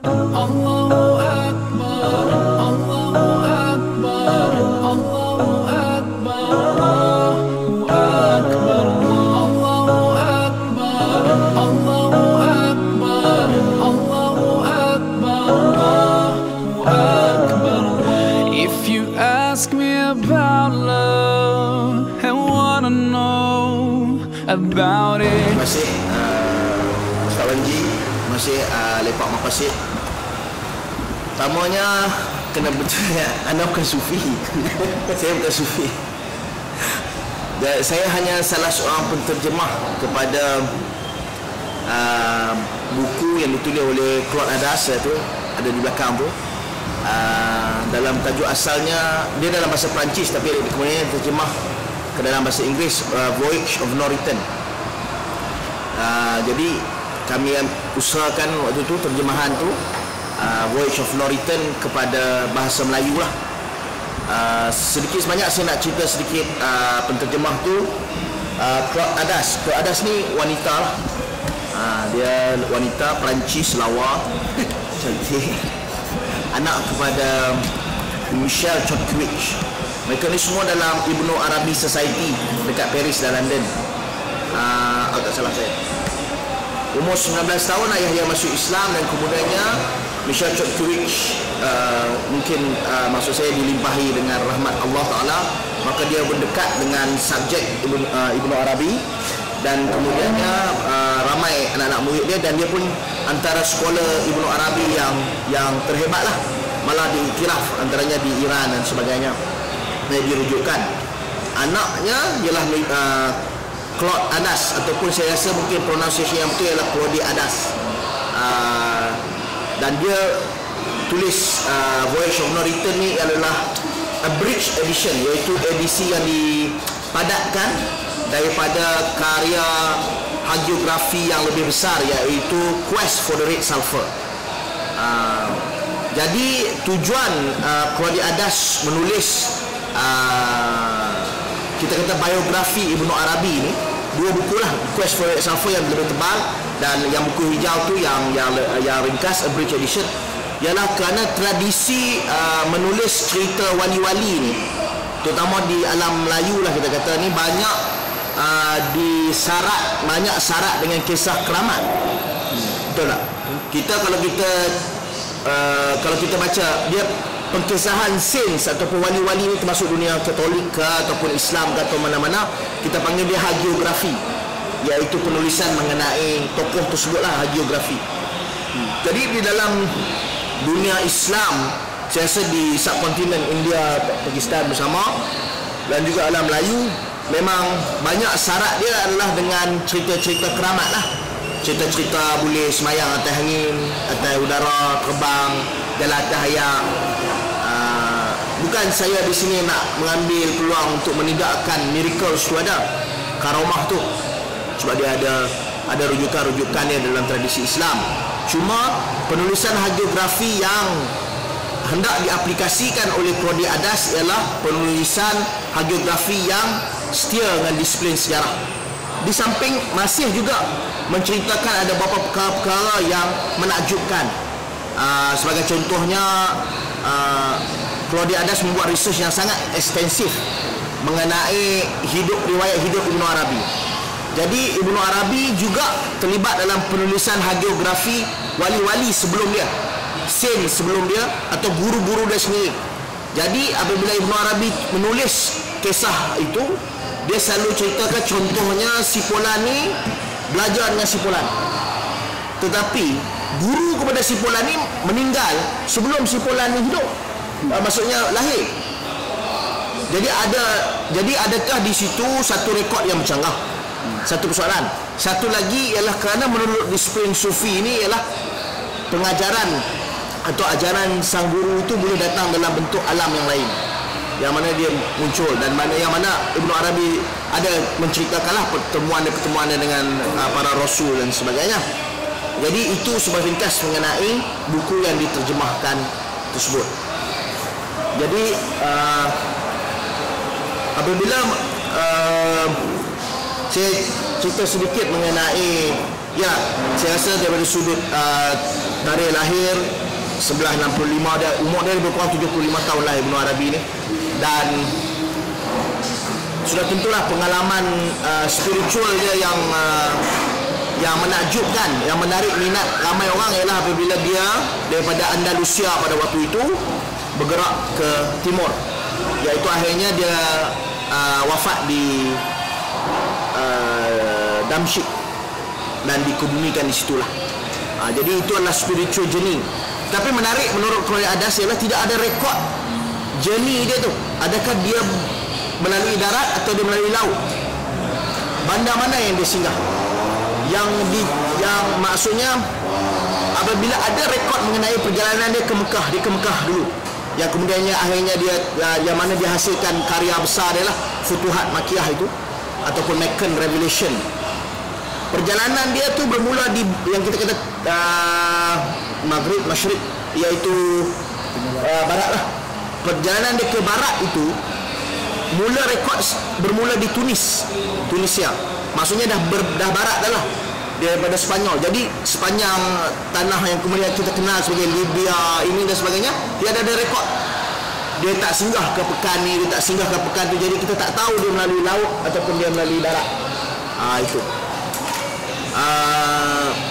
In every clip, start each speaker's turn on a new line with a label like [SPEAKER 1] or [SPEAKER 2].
[SPEAKER 1] Allahu Akbar, Allahu Akbar, Allahu Akbar, Allahu Akbar, Allahu Akbar, Allahu Akbar, Allahu Akbar, Allahu Akbar. If you ask me about love and wanna know about it.
[SPEAKER 2] Terima kasih Ustaz Wanji, terima kasih Lepak Maqasid. Pertamanya kena bertanya, anda bukan sufi. Saya bukan sufi. Dan saya hanya salah seorang penterjemah kepada buku yang ditulis oleh Claude Adas, itu ada di belakang tu. Dalam tajuk asalnya dia dalam bahasa Perancis, tapi kemudian terjemah ke dalam bahasa Inggeris, Voyage of No Return. Jadi kami usahakan waktu tu terjemahan tu, Voyage of No Return kepada bahasa Melayu lah. Sedikit sebanyak saya nak cerita sedikit penterjemah tu. Claude Adas. Claude Adas ni wanita lah. Dia wanita Perancis lawa, cantik, anak kepada Michel Chodkiewicz. Mereka ni semua dalam Ibnu Arabi Society dekat Paris dan London. Tak salah saya. Umur 19 tahun ayah dia masuk Islam, dan kemudiannya Michel Chodkiewicz mungkin maksud saya dilimpahi dengan rahmat Allah Ta'ala, maka dia berdekat dengan subjek Ibnu Arabi, dan kemudiannya ramai anak-anak murid dia, dan dia pun antara sekolah Ibnu Arabi yang terhebat lah, malah diiktiraf antaranya di Iran dan sebagainya. Dia dirujukkan. Anaknya ialah Claude Adas, ataupun saya rasa mungkin pronunciation yang betul ialah Claude Adas. Dan dia tulis Voyage of No Return ni adalah abridged edition, iaitu edisi yang dipadatkan daripada karya hagiografi yang lebih besar, iaitu Quest for the Red Sulphur. Jadi tujuan Claude Adas menulis kita kata biografi Ibnu Arabi ni, dua buku lah, Quest for Red Sulphur yang lebih tebal, dan yang buku hijau tu yang ringkas, abridged edition, ialah kerana tradisi menulis cerita wali-wali ni, terutama di alam Melayu lah kita kata ni, banyak banyak syarat dengan kisah keramat. Betul tak? Kalau kita baca dia pengkisahan saints ataupun wali-wali ni, termasuk dunia Katolik ke ataupun Islam ke atau mana-mana, kita panggil dia hagiografi, iaitu penulisan mengenai tokoh tersebutlah hagiografi. Jadi di dalam dunia Islam, saya rasa di subkontinen India, Pakistan bersama, dan juga alam Melayu, memang banyak syarat dia adalah dengan cerita-cerita keramat lah. Cerita-cerita boleh semayang atas angin, atas udara, terbang, jalan atas ayak. Bukan saya di sini nak mengambil peluang untuk menidakkan miracles tu, ada karamah tu, sebab dia ada rujukan-rujukan dia dalam tradisi Islam. Cuma penulisan hagiografi yang hendak diaplikasikan oleh Claude Adas ialah penulisan hagiografi yang setia dengan disiplin sejarah. Di samping masih juga menceritakan ada beberapa perkara-perkara yang menakjubkan. Sebagai contohnya, Claude Adas membuat research yang sangat ekstensif mengenai riwayat hidup Ibnu Arabi. Jadi Ibnu Arabi juga terlibat dalam penulisan hagiografi wali-wali sebelum dia, saint sebelum dia, atau guru-guru dia sendiri. Jadi apabila Ibnu Arabi menulis kisah itu, dia selalu ceritakan contohnya si Fulan ni belajar dengan si Fulan, tetapi guru kepada si Fulan ni meninggal sebelum si Fulan ni hidup, maksudnya lahir. Jadi adakah di situ satu rekod yang bercanggah? Satu persoalan. Satu lagi ialah kerana menurut disiplin sufi ini ialah pengajaran atau ajaran sang guru itu boleh datang dalam bentuk alam yang lain, yang mana dia muncul, dan yang mana Ibnu Arabi ada menceritakanlah pertemuan dengan para rasul dan sebagainya. Jadi itu sebagai ringkas mengenai buku yang diterjemahkan tersebut. Jadi apabila saya cerita sedikit mengenai, ya, saya rasa daripada sudut tarikh lahir 1165, dia umur dia lebih kurang 75 tahun lah Ibnu Arabi ni. Dan sudah tentulah pengalaman spiritual dia yang menakjubkan, yang menarik minat ramai orang ialah apabila dia daripada Andalusia pada waktu itu bergerak ke timur, iaitu akhirnya dia wafat di Damsyik dan dikebumikan di situlah. Jadi itu adalah spiritual journey. Tapi menarik menurut Qur'an Adas ialah tidak ada rekod journey dia tu. Adakah dia melalui darat atau dia melalui laut? Bandar mana yang dia singgah? Yang maksudnya apabila ada rekod mengenai perjalanan dia ke Mekah, dia ke Mekah dulu. Yang kemudiannya akhirnya dia yang mana dia hasilkan karya besar dia lah, Futuhat Makkiyah itu ataupun Meccan Revelation. Perjalanan dia tu bermula di yang kita kata Maghrib, Masyriq, iaitu barat lah. Perjalanan dia ke barat itu mula rekod bermula di Tunisia. Maksudnya dah barat dah lah, daripada Spanyol. Jadi sepanjang tanah yang kemudian kita kenal sebagai Libya ini dan sebagainya, tiada ada rekod. Dia tak singgah ke pekan ni, dia tak singgah ke pekan tu. Jadi kita tak tahu dia melalui laut ataupun dia melalui darat.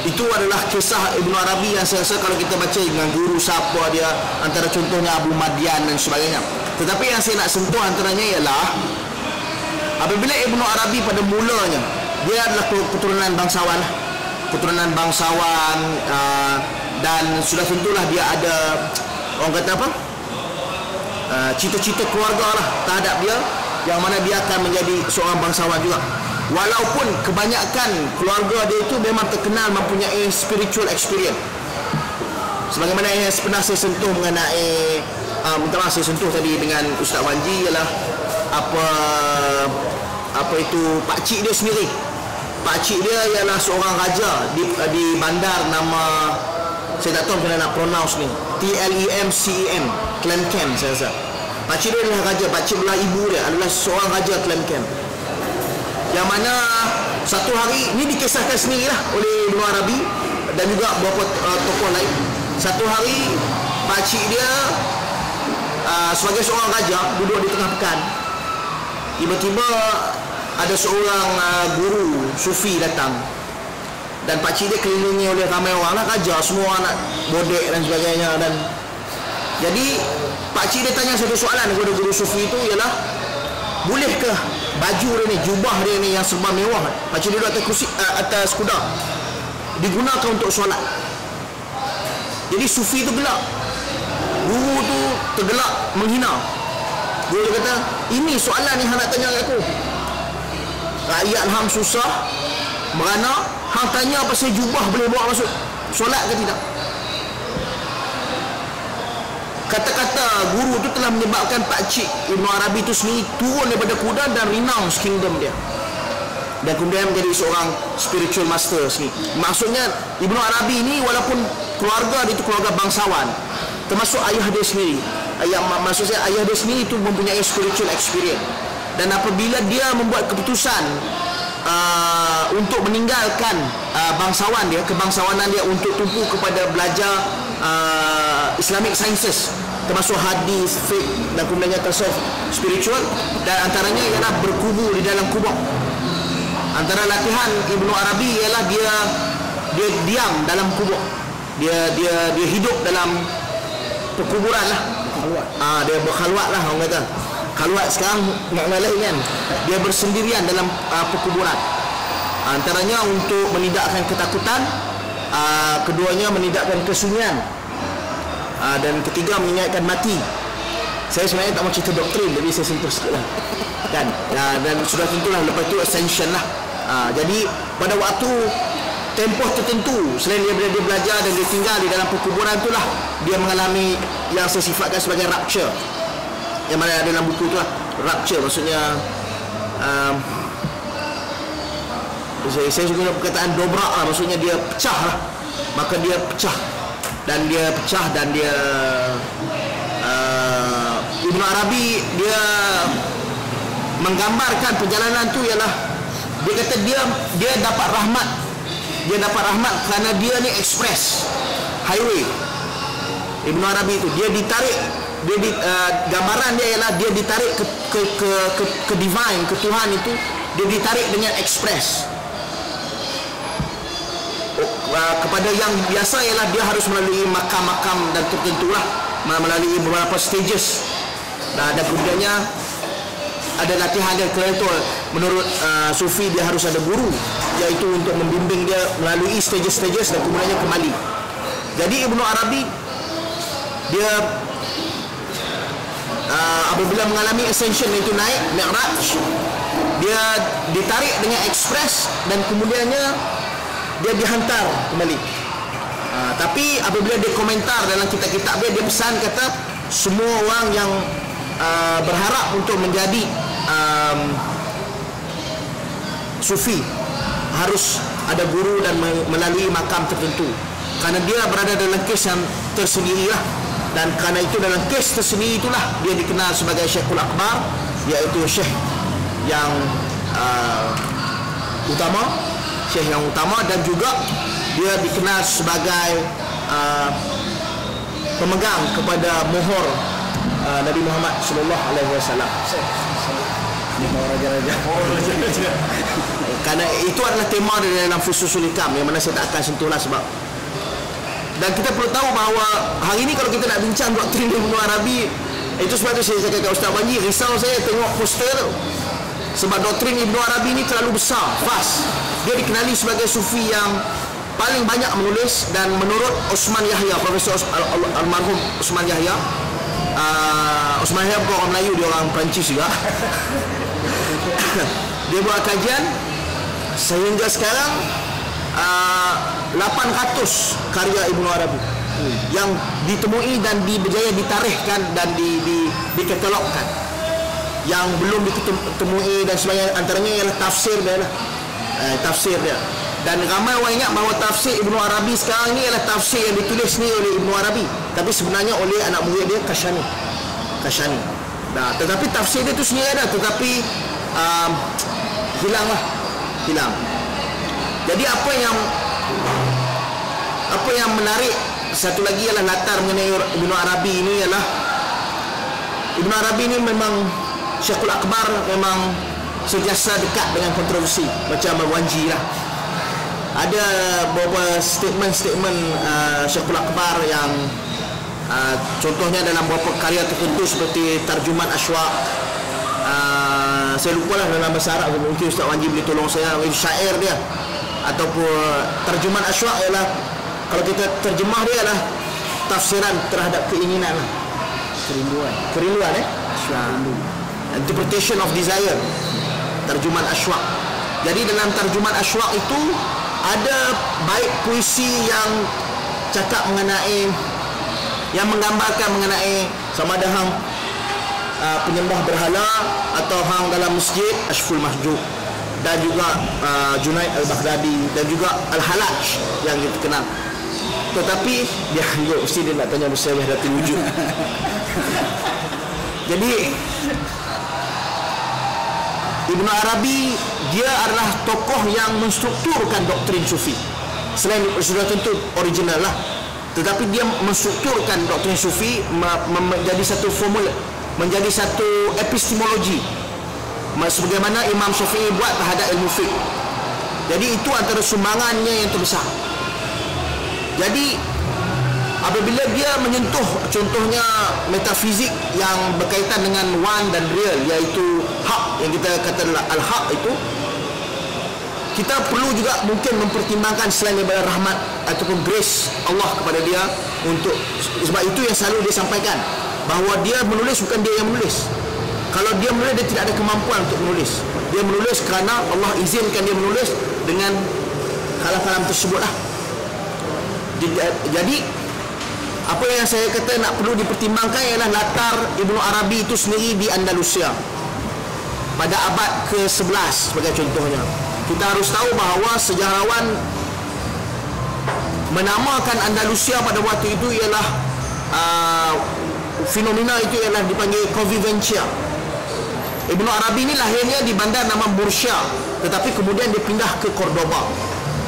[SPEAKER 2] Itu adalah kisah Ibnu Arabi yang saya rasa kalau kita baca dengan guru siapa dia, antara contohnya Abu Madian dan sebagainya. Tetapi yang saya nak sentuh antaranya ialah apabila Ibnu Arabi pada mulanya dia adalah keturunan bangsawan, dan sudah tentulah dia ada orang kata apa, cita-cita keluarga lah terhadap dia, yang mana dia akan menjadi seorang bangsawan juga. Walaupun kebanyakan keluarga dia itu memang terkenal mempunyai spiritual experience, sebagaimana yang pernah saya sentuh mengenai saya sentuh tadi dengan Ustaz Wanji ialah apa itu pakcik dia sendiri. Pakcik dia ialah seorang raja di bandar, nama saya tak tahu macam mana nak pronounce ni, Tlemcen, Tlemcen saya rasa. Pakcik dia adalah raja, pakcik belah ibu dia adalah seorang raja Tlemcen, yang mana satu hari ni dikisahkan sendirilah oleh Ibnu Arabi dan juga beberapa tokoh lain. Satu hari pakcik dia sebagai seorang raja duduk di tengah pekan. Tiba-tiba ada seorang guru sufi datang, dan pakcik dia kelilingi oleh ramai orang lah, raja semua anak bodek dan sebagainya. Dan jadi pakcik dia tanya satu soalan kepada guru sufi itu ialah, bolehkah baju dia ni, jubah dia ni yang serba mewah, pakcik dia duduk atas kursi, atas kuda, digunakan untuk solat? Jadi sufi tu gelak, guru tu tergelak menghina. Guru dia kata, ini soalan yang hang nak tanya kat aku, rakyat hang susah merana, hang tanya pasal jubah boleh bawa masuk solat ke tidak? Kata-kata guru tu telah menyebabkan pakcik Ibnu Arabi tu sendiri turun daripada kuda dan renounce kingdom dia, dan kemudian menjadi seorang spiritual master sendiri. Maksudnya Ibnu Arabi ni walaupun keluarga dia itu keluarga bangsawan, termasuk ayah dia sendiri, maksud saya ayah dia sendiri itu mempunyai spiritual experience. Dan apabila dia membuat keputusan untuk meninggalkan bangsawan dia, kebangsawanan dia, untuk tumpu kepada belajar Islamic sciences, termasuk hadis, fiqh dan kemudiannya tasawuf spiritual, dan antaranya ialah berkubur di dalam kubur. Antara latihan Ibnu Arabi ialah dia diam dalam kubur, dia hidup dalam perkuburan lah, dia berkhalwat lah orang kata. Khalwat sekarang makna lain kan, dia bersendirian dalam perkuburan. Antaranya untuk menidakkan ketakutan, keduanya menidakkan kesunyian, dan ketiga mengingatkan mati. Saya sebenarnya tak mau cerita doktrin, jadi saya sentuh sikit lah kan. Dan sudah tentulah lepas itu ascension lah. Jadi pada waktu tempoh tertentu, selain dia belajar dan dia tinggal di dalam perkuburan itulah dia mengalami yang saya sifatkan sebagai rapture, yang mana ada dalam buku tu lah. Rapture maksudnya saya guna perkataan dobrak lah, maksudnya dia pecah lah. Maka dia pecah dan dia Ibnu Arabi dia menggambarkan perjalanan tu ialah, dia kata dia dapat rahmat kerana dia ni express highway. Ibnu Arabi itu dia ditarik, gambaran dia ialah dia ditarik ke divine, ke Tuhan itu, dia ditarik dengan ekspres. Kepada yang biasa ialah dia harus melalui makam-makam dan tertentulah, melalui beberapa stages. Dan kemudiannya ada latihan dia. Kerana itu menurut Sufi dia harus ada guru, iaitu untuk membimbing dia melalui stages-stages dan kemudiannya kembali. Jadi Ibnu Arabi dia apabila mengalami ascension, iaitu naik Mi'raj, dia ditarik dengan ekspres dan kemudiannya dia dihantar kembali. Tapi apabila dia komentar dalam kitab-kitab dia pesan kata semua orang yang berharap untuk menjadi Sufi harus ada guru dan melalui makam tertentu, kerana dia berada dalam kes yang tersendirilah. Dan kerana itu dalam kes tersendiri itulah dia dikenal sebagai Syekhul Akbar, iaitu Syekh yang utama, Syekh yang utama, dan juga dia dikenal sebagai pemegang kepada mohor Nabi Muhammad sallallahu alaihi wasallam. Raja-raja. Kerana itu adalah tema dalam Fususul Hikam yang mana saya tak akan sentuhlah sebab. Dan kita perlu tahu bahawa hari ini kalau kita nak bincang doktrin Ibnu Arabi, itu sebab tu saya cakap kat Ustaz Panji, risau saya tengok poster sebab doktrin Ibnu Arabi ini terlalu besar, vast. Dia dikenali sebagai Sufi yang paling banyak menulis, dan menurut Osman Yahya, Profesor almarhum Osman Yahya, Osman Yahya bukan orang Melayu, dia orang Perancis juga. Dia buat kajian sehingga sekarang 800 karya Ibnu Arabi yang ditemui dan berjaya ditarikhkan dan dikatalogkan. Yang belum ditemui dan sebagainya antaranya ialah tafsir dia lah. Tafsir dia. Dan ramai orang ingat bahawa tafsir Ibnu Arabi sekarang ni ialah tafsir yang ditulis ni oleh Ibnu Arabi, tapi sebenarnya oleh anak murid dia Kashani. Nah, tetapi tafsir dia tu sendiri ada, tetapi hilang. Jadi apa yang menarik satu lagi ialah latar mengenai Ibnu Arabi ini ialah Ibnu Arabi ini memang Syekhul Akbar, memang sentiasa dekat dengan kontroversi macam Al-Wanji lah. Ada beberapa statement Syekhul Akbar yang contohnya dalam beberapa karya tertentu seperti Tarjuman Ashwaq, saya lupa lah dalam bahasa Arab, mungkin Ustaz Wanji boleh tolong saya, syair dia ataupun Tarjuman Ashwaq ialah, kalau kita terjemah dia adalah tafsiran terhadap keinginan lah. Kerinduan interpretation of desire, Tarjuman Ashwaq. Jadi dalam Tarjuman Ashwaq itu ada bait puisi yang cakap mengenai, yang menggambarkan mengenai sama ada hang penyembah berhala atau hang dalam masjid Ashful Mahjub, dan juga Junaid Al-Baghdadi dan juga Al-Halaj yang kita kenal. Tetapi dia mesti dia nak tanya Musa Wahdatul Wujud. Jadi Ibnu Arabi dia adalah tokoh yang menstrukturkan doktrin Sufi. Selain sudah tentu original lah, tetapi dia menstrukturkan doktrin Sufi menjadi satu formula, menjadi satu epistemologi, sebagaimana Imam Syafi'i buat terhadap ilmu fiqh. Jadi itu antara sumbangannya yang terbesar. Jadi apabila dia menyentuh contohnya metafizik yang berkaitan dengan one dan real, iaitu hak, yang kita kata al-haq itu, kita perlu juga mungkin mempertimbangkan selain daripada rahmat ataupun grace Allah kepada dia. Untuk sebab itu yang selalu dia sampaikan bahawa dia menulis bukan dia yang menulis. Kalau dia menulis, dia tidak ada kemampuan untuk menulis. Dia menulis kerana Allah izinkan dia menulis dengan kalam-kalam tersebut lah. Jadi apa yang saya kata nak perlu dipertimbangkan ialah latar Ibnu Arabi itu sendiri di Andalusia pada abad ke-11 sebagai contohnya. Kita harus tahu bahawa sejarawan menamakan Andalusia pada waktu itu ialah fenomena itu ialah dipanggil convivencia. Ibnu Arabi ini lahirnya di bandar nama Murcia, tetapi kemudian dia pindah ke Cordoba.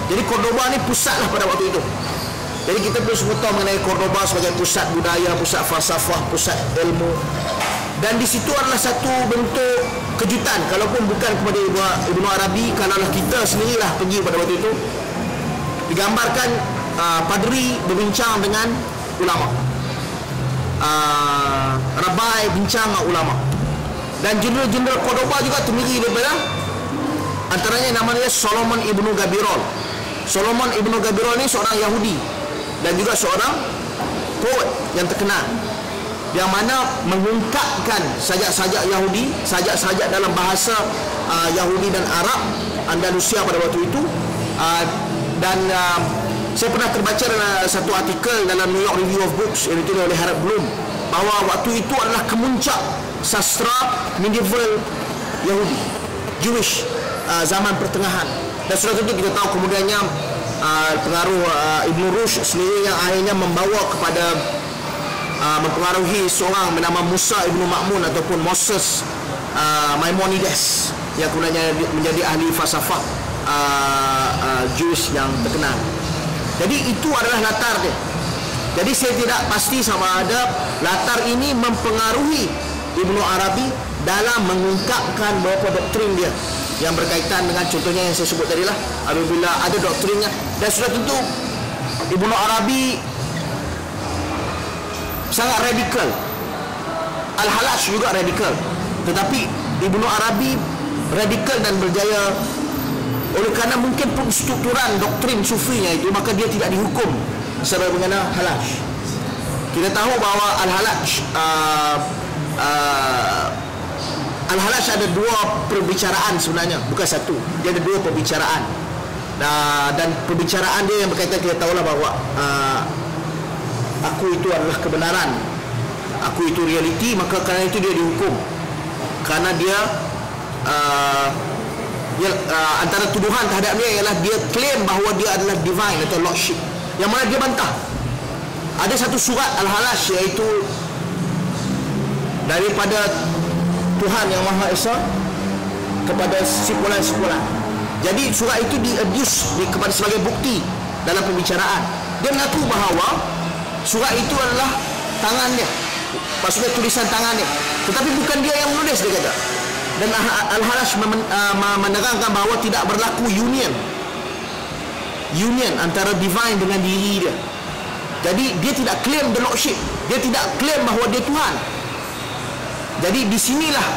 [SPEAKER 2] Jadi Cordoba ni pusatlah pada waktu itu. Jadi kita perlu semua tahu mengenai Cordoba sebagai pusat budaya, pusat falsafah, pusat ilmu. Dan di situ adalah satu bentuk kejutan, kalaupun bukan kepada Ibnu Arabi, kalaulah kita sendirilah pergi pada waktu itu. Digambarkan padri berbincang dengan ulama, rabai bincang dengan ulama, dan jeneral Cordoba juga terdiri daripada antaranya namanya Solomon Ibnu Gabirol. Solomon Ibnu Gabirol ni seorang Yahudi dan juga seorang poet yang terkenal, yang mana mengungkapkan sajak-sajak Yahudi, sajak-sajak dalam bahasa Yahudi dan Arab Andalusia pada waktu itu. Saya pernah terbaca dalam satu artikel dalam New York Review of Books yang ditulis oleh Harold Bloom, bahawa waktu itu adalah kemuncak sastra medieval Yahudi, Jewish, zaman pertengahan. Dan sudah tentu kita tahu kemudiannya pengaruh Ibn Rushd sendiri yang akhirnya membawa kepada mempengaruhi seorang bernama Musa Ibn Ma'mun ataupun Moses Maimonides yang kemudiannya menjadi ahli falsafah Jewish yang terkenal. Jadi itu adalah latar dia. Jadi saya tidak pasti sama ada latar ini mempengaruhi Ibnu Arabi dalam mengungkapkan beberapa doktrin dia yang berkaitan dengan contohnya yang saya sebut tadi lah, apabila ada doktrinnya. Dan sudah tentu Ibnu Arabi sangat radikal, Al-Halaj juga radikal, tetapi Ibnu Arabi radikal dan berjaya oleh kerana mungkin strukturan doktrin sufinya itu, maka dia tidak dihukum sebagaimana Halaj. Kita tahu bahawa Al-Halaj ada dua perbicaraan sebenarnya, bukan satu. Dia ada dua perbicaraan. Dan perbicaraan dia yang berkaitan, kita tahulah bahawa aku itu adalah kebenaran, aku itu realiti, maka kerana itu dia dihukum. Kerana dia antara tuduhan terhadap dia ialah dia claim bahawa dia adalah divine atau lordship, yang mana dia bantah. Ada satu surat Al-Halaj iaitu daripada Tuhan Yang Maha Esa kepada simpulan-simpulan. Jadi surat itu di-abuse kepada sebagai bukti dalam pembicaraan. Dia mengaku bahawa surat itu adalah tangannya, maksudnya tulisan tangannya, tetapi bukan dia yang menulis, dia kata. Dan Al-Halaj menerangkan bahawa tidak berlaku union antara divine dengan diri dia. Jadi dia tidak claim the lordship, dia tidak claim bahawa dia Tuhan. Jadi di sinilah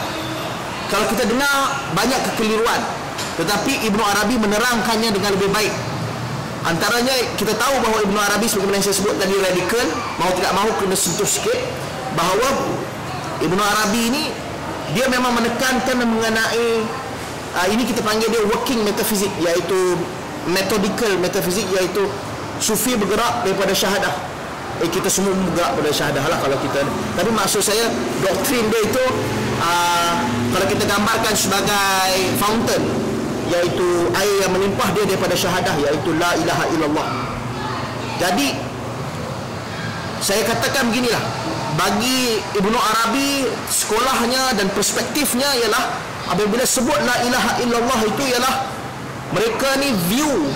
[SPEAKER 2] kalau kita dengar banyak kekeliruan, tetapi Ibnu Arabi menerangkannya dengan lebih baik. Antaranya kita tahu bahawa Ibnu Arabi sebagaimana yang saya sebut tadi radikal, mau tidak mahu kena sentuh sikit bahawa Ibnu Arabi ini dia memang menekankan mengenai ini kita panggil dia working metaphysics, iaitu methodical metaphysics, iaitu sufi bergerak daripada syahadah. Kita semua bergerak pada syahadah lah kalau kita. Tapi maksud saya doktrin dia itu kalau kita gambarkan sebagai fountain, iaitu air yang melimpah dia daripada syahadah, iaitu la ilaha illallah. Jadi saya katakan beginilah, bagi Ibnu Arabi sekolahnya dan perspektifnya ialah apabila sebut la ilaha illallah itu ialah mereka ni view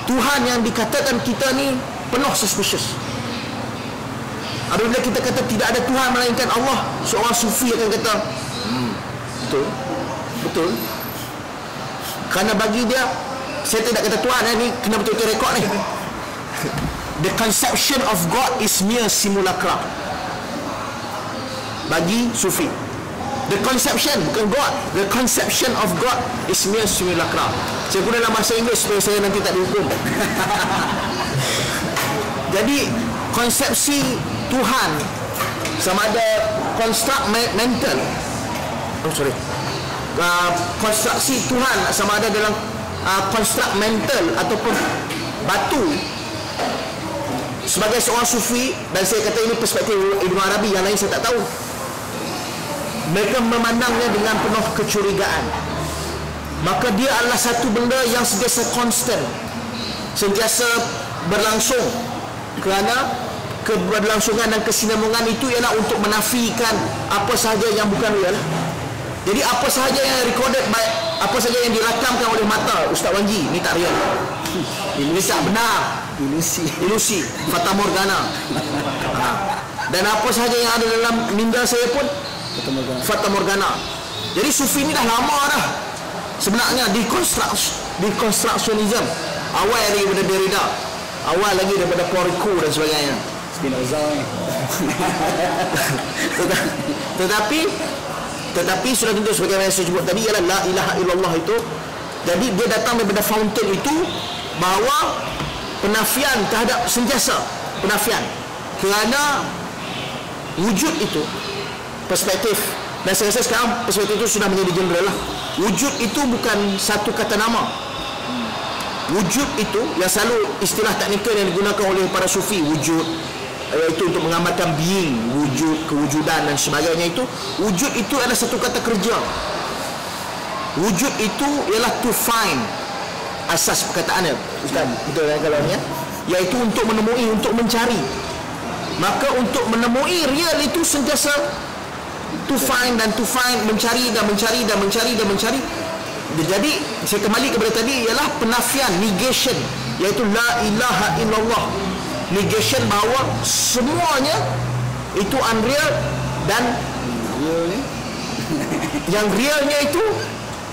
[SPEAKER 2] Tuhan yang dikatakan kita ni penuh suspicious. Apabila kita kata tidak ada Tuhan melainkan Allah, seorang sufi akan kata betul. Kerana bagi dia, saya tidak kata Tuhan, ni kena betul-betul rekod ni. The conception of God is mere simulacra. Bagi sufi, the conception, bukan God, the conception of God is mere simulacra. Saya guna dalam bahasa Inggeris supaya saya nanti tak dihukum. Jadi konsepsi Tuhan sama ada konstruk mental, konstruksi Tuhan sama ada dalam konstruk mental ataupun batu. Sebagai seorang sufi, dan saya kata ini perspektif Ibnu Arabi, yang lain saya tak tahu, mereka memandangnya dengan penuh kecurigaan. Maka dia adalah satu benda yang sentiasa konstan, sentiasa berlangsung, kerana keberlangsungan dan kesinambungan itu ialah untuk menafikan apa sahaja yang bukan real. Jadi apa sahaja yang recorded by, apa sahaja yang dirakamkan oleh mata Ustaz Wanji, ni tak real. Ilusi tak benar. Ilusi. Fata Morgana. Dan apa sahaja yang ada dalam minda saya pun Fata Morgana. Jadi Sufi ni dah lama dah sebenarnya deconstructionism. Awal daripada Derrida, awal lagi daripada Porrico dan sebagainya.
[SPEAKER 3] Spinoza ni.
[SPEAKER 2] Tetapi sudah tentu sebagaimana saya sebut tadi ialah la ilaha illallah itu. Jadi dia datang daripada fountain itu, bahawa penafian terhadap sentiasa penafian, kerana wujud itu perspektif, dan saya rasa sekarang perspektif itu sudah menjadi general lah. Wujud itu bukan satu kata nama. Wujud itu yang selalu istilah teknikal yang digunakan oleh para sufi, wujud, iaitu untuk menggambarkan being, wujud, kewujudan dan sebagainya itu. Wujud itu adalah satu kata kerja. Wujud itu ialah to find, asas perkataannya Ustaz, betul kan kalau ni ya? Iaitu untuk menemui, untuk mencari. Maka untuk menemui real itu sentiasa to find dan to find, mencari dan mencari dan mencari dan mencari. Jadi saya kembali kepada tadi, ialah penafian, negation, iaitu la ilaha illallah. Negation bahawa semuanya itu unreal, dan yang realnya itu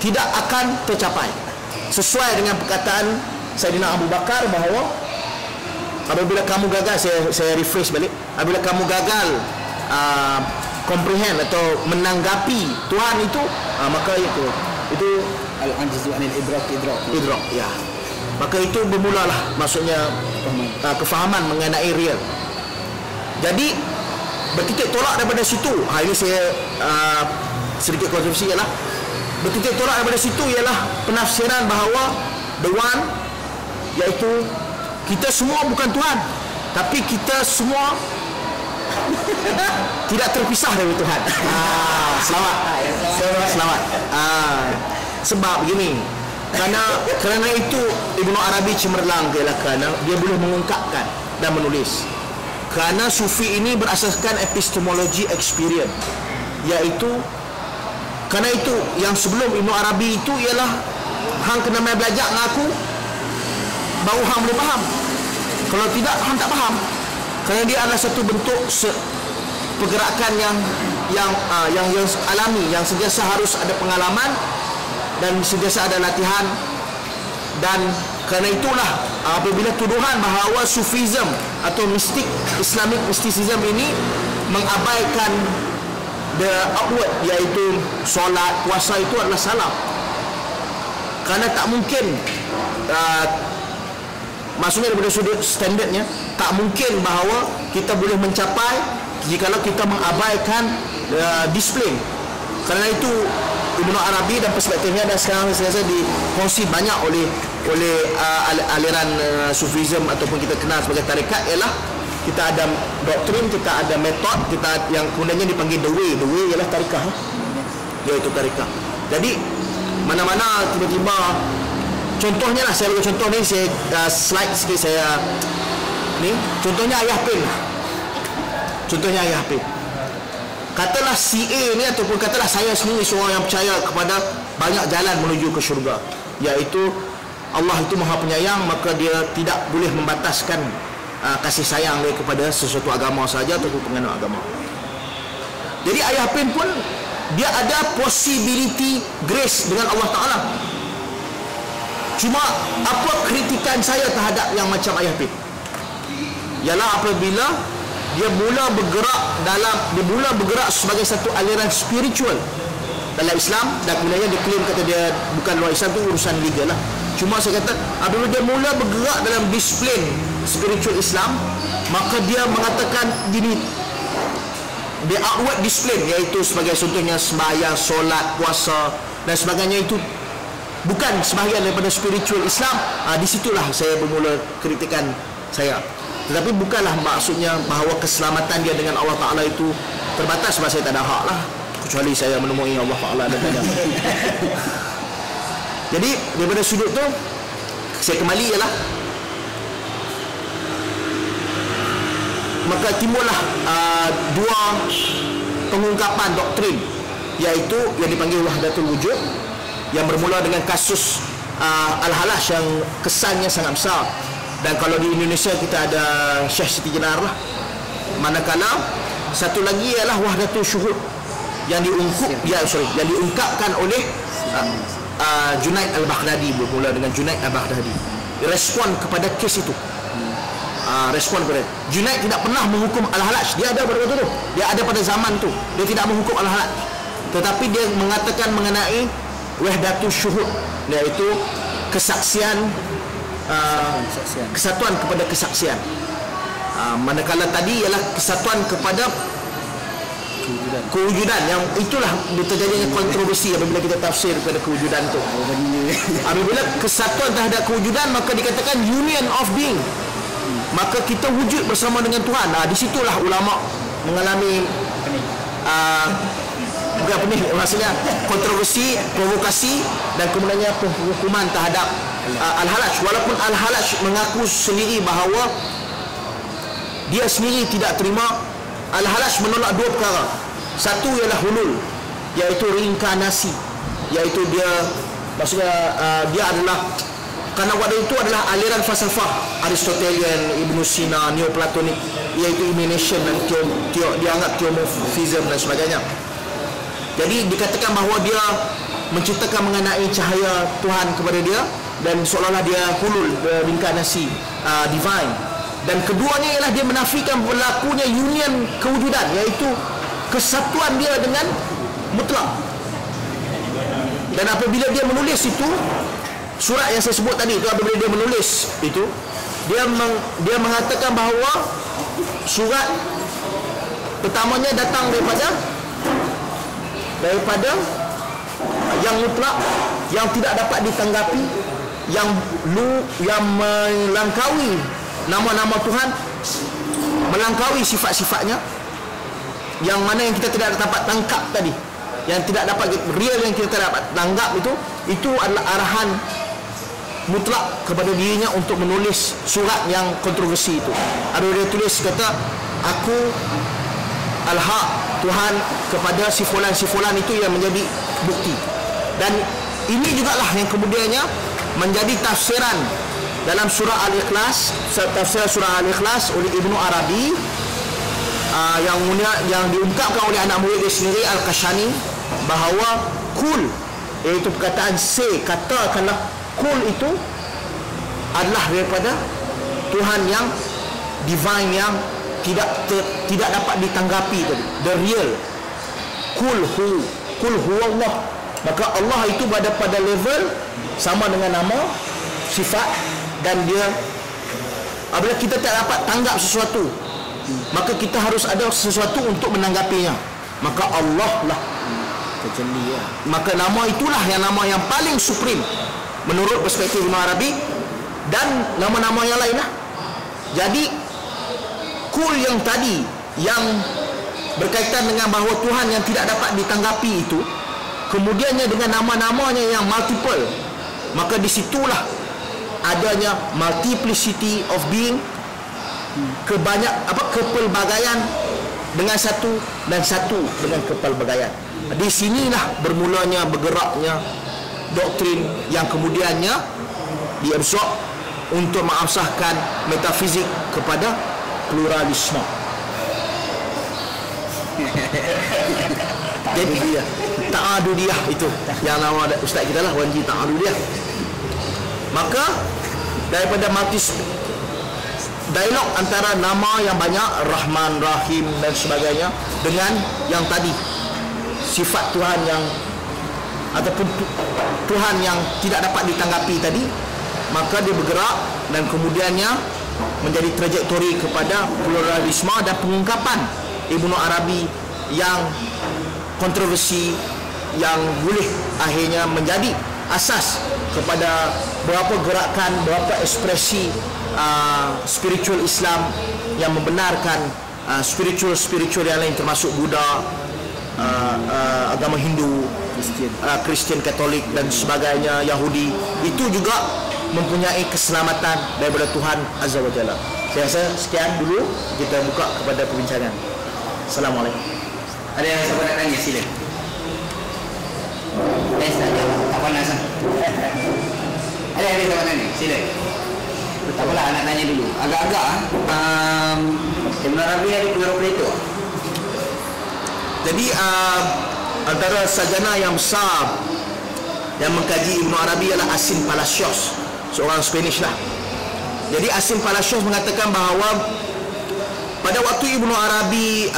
[SPEAKER 2] tidak akan tercapai. Sesuai dengan perkataan Saidina Abu Bakar bahawa apabila kamu gagal, saya rephrase balik, apabila kamu gagal comprehend atau menanggapi Tuhan itu, maka itu
[SPEAKER 3] Al-ajzu anil idrak.
[SPEAKER 2] Ya. Maka itu bermulalah maksudnya kefahaman mengenai real. Jadi bertitik tolak daripada situ. Ini saya sedikit kontroversi ialah bertitik tolak daripada situ ialah penafsiran bahawa the one, iaitu kita semua bukan Tuhan, tapi kita semua tidak terpisah dari Tuhan. Selamat. Sebab begini, kerana itu Ibnu Arabi cemerlang kerana dia boleh mengungkapkan dan menulis. Kerana Sufi ini berasaskan epistemologi experience, iaitu kerana itu yang sebelum Ibnu Arabi itu ialah hang kena mai belajar dengan aku baru hang boleh faham. Kalau tidak, hang tak faham. Kerana dia adalah satu bentuk pergerakan yang alami, yang sentiasa harus ada pengalaman dan sentiasa ada latihan. Dan kerana itulah apabila tuduhan bahawa Sufism atau mistik, Islamic mysticism ini mengabaikan the outward, iaitu solat, puasa, itu adalah salah. Kerana tak mungkin, maksudnya daripada sudut standardnya, tak mungkin bahawa kita boleh mencapai jikalau kita mengabaikan disiplin. Kerana itu Ibnu Arabi dan perspektifnya dan sekarang saya rasa dikongsi banyak oleh aliran Sufism ataupun kita kenal sebagai tarekat, ialah kita ada doktrin, kita ada metod, kita yang kemudiannya dipanggil the way. The way ialah tarikah, iaitu tarikah. Jadi mana-mana tiba-tiba, contohnya lah, saya bagi contoh ni, saya slide sikit, saya ni contohnya Ayah Pin. Contohnya Ayah Pin, katalah si A ni, ataupun katalah saya sendiri seorang yang percaya kepada banyak jalan menuju ke syurga, iaitu Allah itu Maha Penyayang, maka dia tidak boleh membataskan kasih sayang dia kepada sesuatu agama saja ataupun penganut agama. Jadi Ayah Pin pun dia ada possibility grace dengan Allah Ta'ala. Cuma apa kritikan saya terhadap yang macam Ayah Pin ialah apabila dia mula bergerak sebagai satu aliran spiritual dalam Islam, dan kemudian dia claim kata dia bukan luar Islam, itu urusan legal lah. Cuma saya kata apabila dia mula bergerak dalam disiplin spiritual Islam, maka dia mengatakan gini, the outward discipline, iaitu sebagai contohnya sembahyang, solat, puasa dan sebagainya, itu bukan sebahagian daripada spiritual Islam. Di situlah saya bermula kritikan saya. Tetapi bukanlah maksudnya bahawa keselamatan dia dengan Allah Ta'ala itu terbatas, sebab saya tak ada hak lah, kecuali saya menemui Allah Ta'ala dan tanya. Jadi daripada sudut tu, saya kembali ialah maka timbullah dua pengungkapan doktrin, iaitu yang dipanggil Wahdatul Wujud, yang bermula dengan kasus Al-Halash yang kesannya sangat besar. Dan kalau di Indonesia kita ada Syekh Siti Jenar lah. Manakala satu lagi ialah Wahdatul Syuhud yang diungkapkan oleh Junaid Al-Baghdadi, bermula dengan Junaid Al-Baghdadi. Respon kepada kes itu. Respon kepada Junaid tidak pernah menghukum Al-Halash. Dia ada pada waktu tu, dia ada pada zaman tu, dia tidak menghukum Al-Halash, tetapi dia mengatakan mengenai Wahdatul Syuhud, iaitu kesaksian, kesatuan kepada kesaksian. Manakala tadi ialah kesatuan kepada kewujudan, yang itulah terjadinya kontroversi apabila kita tafsir kepada kewujudan tu. Apabila kesatuan terhadap kewujudan, maka dikatakan union of being, maka kita wujud bersama dengan Tuhan. Di situlah ulama mengalami bukan pening, maksudnya kontroversi, provokasi, dan kemudiannya penghukuman terhadap Al-Halash. Walaupun Al-Halash mengaku sendiri bahawa dia sendiri tidak terima. Al-Halash menolak dua perkara. Satu ialah hulul, iaitu reinkarnasi, iaitu dia maksudnya dia adalah, kerana waktu itu adalah aliran falsafah Aristotelian, Ibn Sina, Neoplatonik, iaitu imagination dan dianggap theomorphism dan sebagainya. Jadi dikatakan bahawa dia menceritakan mengenai cahaya Tuhan kepada dia, dan seolah-olah dia hulul, reinkarnasi, divine. Dan keduanya ialah dia menafikan berlakunya union kewujudan, iaitu kesatuan dia dengan mutlak. Dan apabila dia menulis itu, surat yang saya sebut tadi itu, apabila dia menulis itu, dia mengatakan bahawa surat pertamanya datang daripada yang mutlak, yang tidak dapat ditanggapi, yang melangkaui nama-nama Tuhan, melangkaui sifat-sifatnya, yang mana yang kita tidak dapat tangkap tadi, yang tidak dapat real, yang kita tidak dapat tanggap itu adalah arahan mutlak kepada dirinya untuk menulis surat yang kontroversi itu. Ada dia tulis kata, aku al-haq, Tuhan kepada si fulan itu yang menjadi bukti. Dan ini jugalah yang kemudiannya menjadi tafsiran dalam surah Al-Ikhlas, tafsir surah Al-Ikhlas oleh Ibnu Arabi, yang diungkapkan oleh anak murid dia sendiri Al-Kashani, bahawa kul, iaitu perkataan say, katakanlah, kul itu adalah daripada Tuhan yang divine, yang tidak dapat ditanggapi tadi, the real. Kul huwa Allah. Maka Allah itu pada level sama dengan nama, sifat, dan dia, apabila kita tak dapat tanggap sesuatu, maka kita harus ada sesuatu untuk menanggapinya. Maka Allah lah terjadi. Maka nama itulah yang nama yang paling supreme menurut perspektif Ibn Arabi, dan nama-nama yang lain lah. Jadi kul yang tadi, yang berkaitan dengan bahawa Tuhan yang tidak dapat ditanggapi itu, kemudiannya dengan nama-namanya yang multiple, maka disitulah adanya multiplicity of being, kepelbagaian dengan satu, dan satu dengan kepelbagaian. Di sinilah bermulanya bergeraknya doktrin yang kemudiannya diabsorb untuk mengasahkan metafizik kepada pluralisme. Jadi ta'adudiyah itu yang nama ustaz kita lah, Wanji ta'adudiyah. Maka daripada dialog antara nama yang banyak, Rahman, Rahim dan sebagainya, dengan yang tadi sifat Tuhan yang, ataupun Tuhan yang tidak dapat ditanggapi tadi, maka dia bergerak dan kemudiannya menjadi trajektori kepada pluralisme dan pengungkapan Ibnu Arabi yang kontroversi, yang boleh akhirnya menjadi asas kepada beberapa gerakan, beberapa ekspresi spiritual Islam yang membenarkan spiritual yang lain, termasuk Buddha, agama Hindu, Kristian, Katolik dan sebagainya, Yahudi. Itu juga mempunyai keselamatan daripada Tuhan Azza wa Jalla. Saya rasa sekian dulu, kita buka kepada perbincangan. Assalamualaikum.
[SPEAKER 3] Ada yang siapa nak tanya, sila. Tak panas lah. Ada sahabat tanya, sila. Tak apalah, nak tanya dulu. Agak-agak Ibn Arabi ada pengaruh Plato.
[SPEAKER 2] Jadi antara sarjana yang besar yang mengkaji Ibn Arabi ialah Asim Palacios, seorang Spanish lah. Jadi Asim Palacios mengatakan bahawa pada waktu Ibn Arabi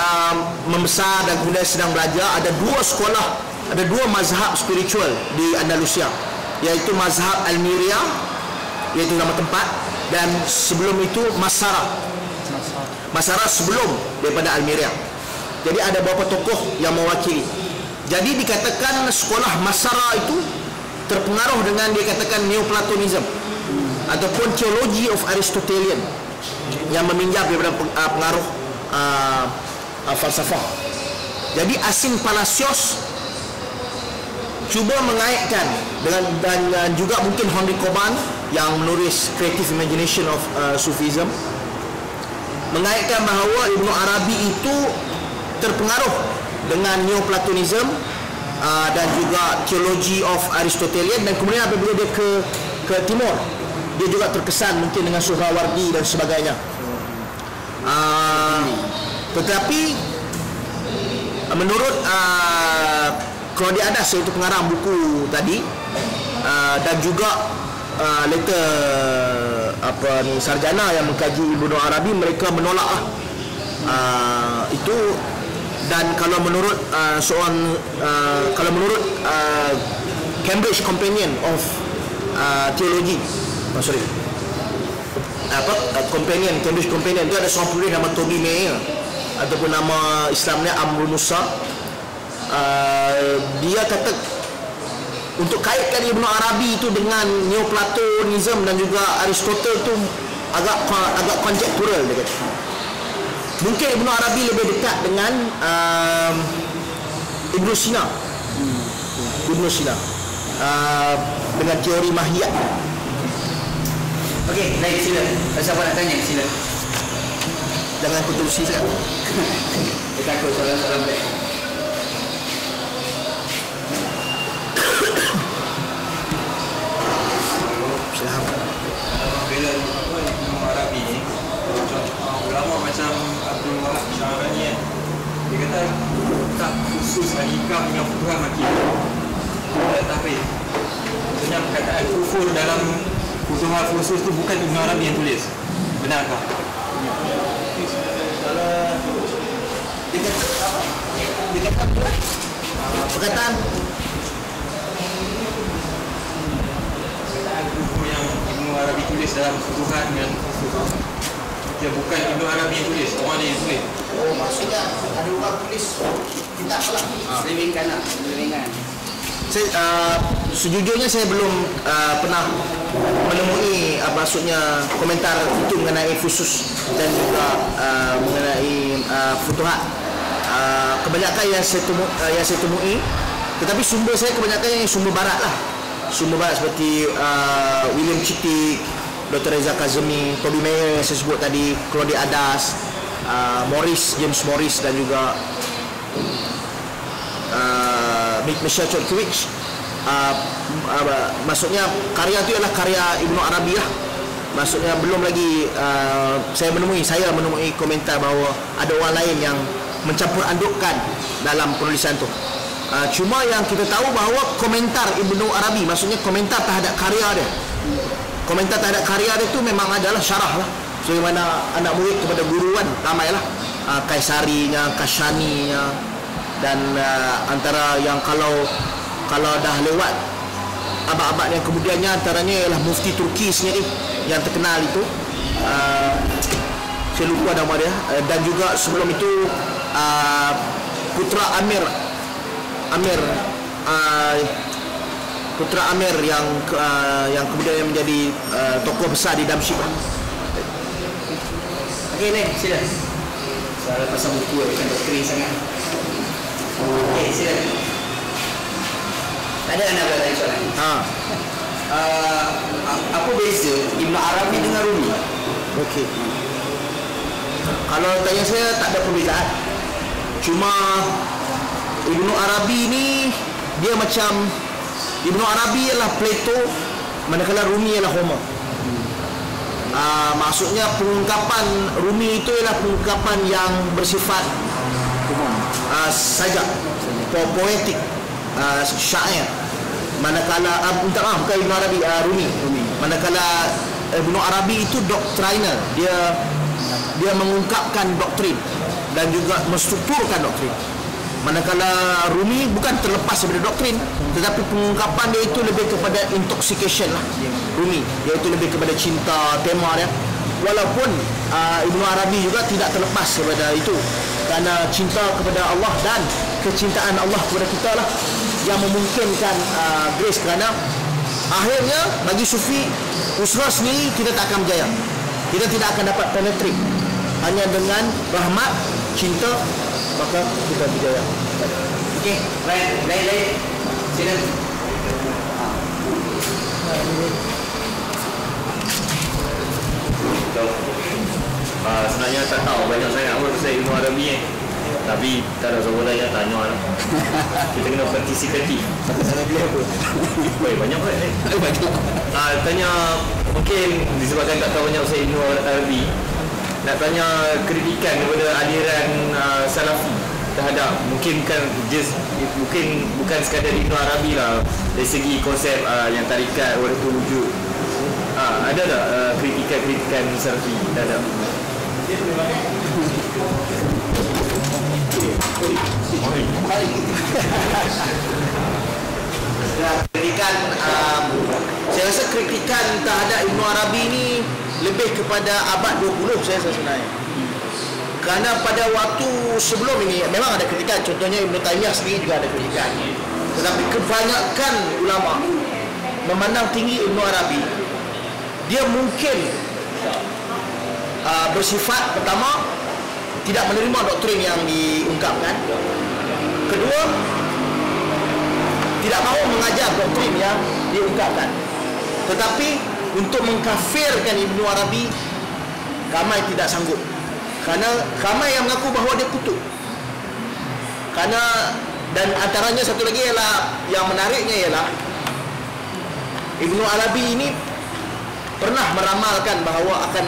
[SPEAKER 2] membesar dan kemudian sedang belajar, ada dua sekolah, ada dua mazhab spiritual di Andalusia, iaitu mazhab Almeria, iaitu nama tempat, dan sebelum itu Masara sebelum daripada Almeria. Jadi ada beberapa tokoh yang mewakili. Jadi dikatakan sekolah Masara itu terpengaruh dengan dikatakan Neoplatonism ataupun teologi of Aristotelian yang meminjam daripada pengaruh falsafah. Jadi Asim Palacios cuba mengaitkan dan juga mungkin Henri Coban yang menulis Creative Imagination of Sufism mengaitkan bahawa Ibn Arabi itu terpengaruh dengan Neoplatonism dan juga teologi of Aristotelian, dan kemudian apabila dia ke timur, dia juga terkesan mungkin dengan Suhrawardi dan sebagainya. Tetapi menurut Claudia Adas, iaitu pengarang buku tadi, dan juga later sarjana yang mengkaji Ibn Arabi, mereka menolak itu. Dan kalau menurut Cambridge Companion of Theology, Cambridge Companion itu ada seorang penulis nama Toby Mayer, ataupun nama Islamnya Amrul Musa. Dia kata untuk kaitkan Ibn Arabi itu dengan Neoplatonism dan juga Aristotle itu agak konjektural, dia kata. Mungkin Ibn Arabi lebih dekat dengan Ibn Sina dengan teori mahiyat.
[SPEAKER 3] Okey, baik, sila. Siapa nak tanya, sila.
[SPEAKER 2] Jangan kontribusi sangat.
[SPEAKER 3] Dia takut soalan-soalan baik.
[SPEAKER 2] Silahkan.
[SPEAKER 4] Bila Ibn Arabi ni, ulama macam Abdul Wahab Syarani kan, dia kata tak khusus al-hikam dengan futuhat makiyah, tak tahrif. Maksudnya perkataan kufur dalam futuhat khusus tu bukan Ibn Arabi yang tulis. Benarkah?
[SPEAKER 2] Kalau dia kata perkataan
[SPEAKER 4] kufur yang Ibn Arabi tulis dalam futuhat dengan kufur, dia bukan Ibn Arabi yang tulis, orang lain yang tulis.
[SPEAKER 2] Oh, maksudnya ada orang tulis kitab lah.
[SPEAKER 3] Selewengkan lah, selewengkan.
[SPEAKER 2] Sejujurnya saya belum pernah menemui maksudnya komentar itu mengenai khusus dan juga mengenai futuhat. Kebanyakan yang saya temui, tetapi sumber saya kebanyakan yang sumber barat lah. Sumber barat seperti William Chittick, Dr. Reza Kazemi, Toby Mayer yang saya sebut tadi, Claudia Adas, James Morris, dan juga Michel Chodkiewicz. Maksudnya karya itu adalah karya Ibn Arabi lah. Maksudnya belum lagi saya menemui komentar bahawa ada orang lain yang mencampur adukkan dalam penulisan tu. Cuma yang kita tahu bahawa komentar Ibn Arabi, maksudnya komentar terhadap karya dia, komentar terhadap karya dia tu memang adalah syarah lah. Sebagaimana anak murid kepada guru kan, ramailah Kaisarinya, Kashaninya, dan antara yang kalau dah lewat abad-abad yang kemudiannya, antaranya ialah Mufti Turki sendiri yang terkenal itu, saya lupa nama dia, dan juga sebelum itu Putra Amir yang kemudian menjadi tokoh besar di Damsyik.
[SPEAKER 3] Okey, Len, sila. Soalan pasal buku bukan doktrin sangat. Okey, sila. Ada anak tanya soalan. Apa beza Ibn Arabi dengan Rumi?
[SPEAKER 2] Okey. Kalau tanya saya, tak ada perbezaan. Cuma Ibn Arabi ni dia macam, Ibn Arabi ialah Plato manakala Rumi ialah Homer. Maksudnya pengungkapan Rumi itu ialah pengungkapan yang bersifat sajak, poetik, syair. Manakala bukan Ibn Arabi, Rumi. Manakala Ibn Arabi itu doctrinal, dia mengungkapkan doktrin dan juga menstrukturkan doktrin. Manakala Rumi bukan terlepas daripada doktrin, tetapi pengungkapan dia itu lebih kepada intoxication lah. Rumi iaitu lebih kepada cinta, tema dia. Walaupun Ibn Arabi juga tidak terlepas daripada itu, kerana cinta kepada Allah dan kecintaan Allah kepada kita lah yang memungkinkan grace. Kerana akhirnya bagi Sufi, usaha sendiri kita tak akan berjaya, kita tidak akan dapat penetrate. Hanya dengan rahmat, cinta, maka kita berjaya.
[SPEAKER 3] Okey, lain. Silakan.
[SPEAKER 5] Sebenarnya tak tahu banyak sangat apa pasal Ibn Arabi tapi tak ada soalan yang tanya lah. Kita kena partisipatif. Banyak tanya, mungkin disebabkan tak tahu banyak pasal Ibn Arabi, nak tanya kritikan kepada aliran Salafi terhadap mungkin bukan sekadar Ibn Arabi lah, dari segi konsep yang tarikat walaupun wujud. Ada tak kritikan Salafi terhadap
[SPEAKER 2] kritikan? Saya rasa kritikan terhadap Ibn Arabi ni lebih kepada abad 20 saya rasa sebenarnya. Kerana pada waktu sebelum ini memang ada kritikan, contohnya Ibn Taymiyah sendiri juga ada kritikan. Tetapi kebanyakan ulama memandang tinggi Ibn Arabi. Dia mungkin bersifat pertama tidak menerima doktrin yang diungkapkan. Kedua, tidak mahu mengajar doktrin yang diungkapkan. Tetapi untuk mengkafirkan Ibn Arabi, ramai tidak sanggup. Kerana ramai yang mengaku bahawa dia kutuk. Kerana, dan antaranya satu lagi ialah, yang menariknya ialah Ibn Arabi ini pernah meramalkan bahawa akan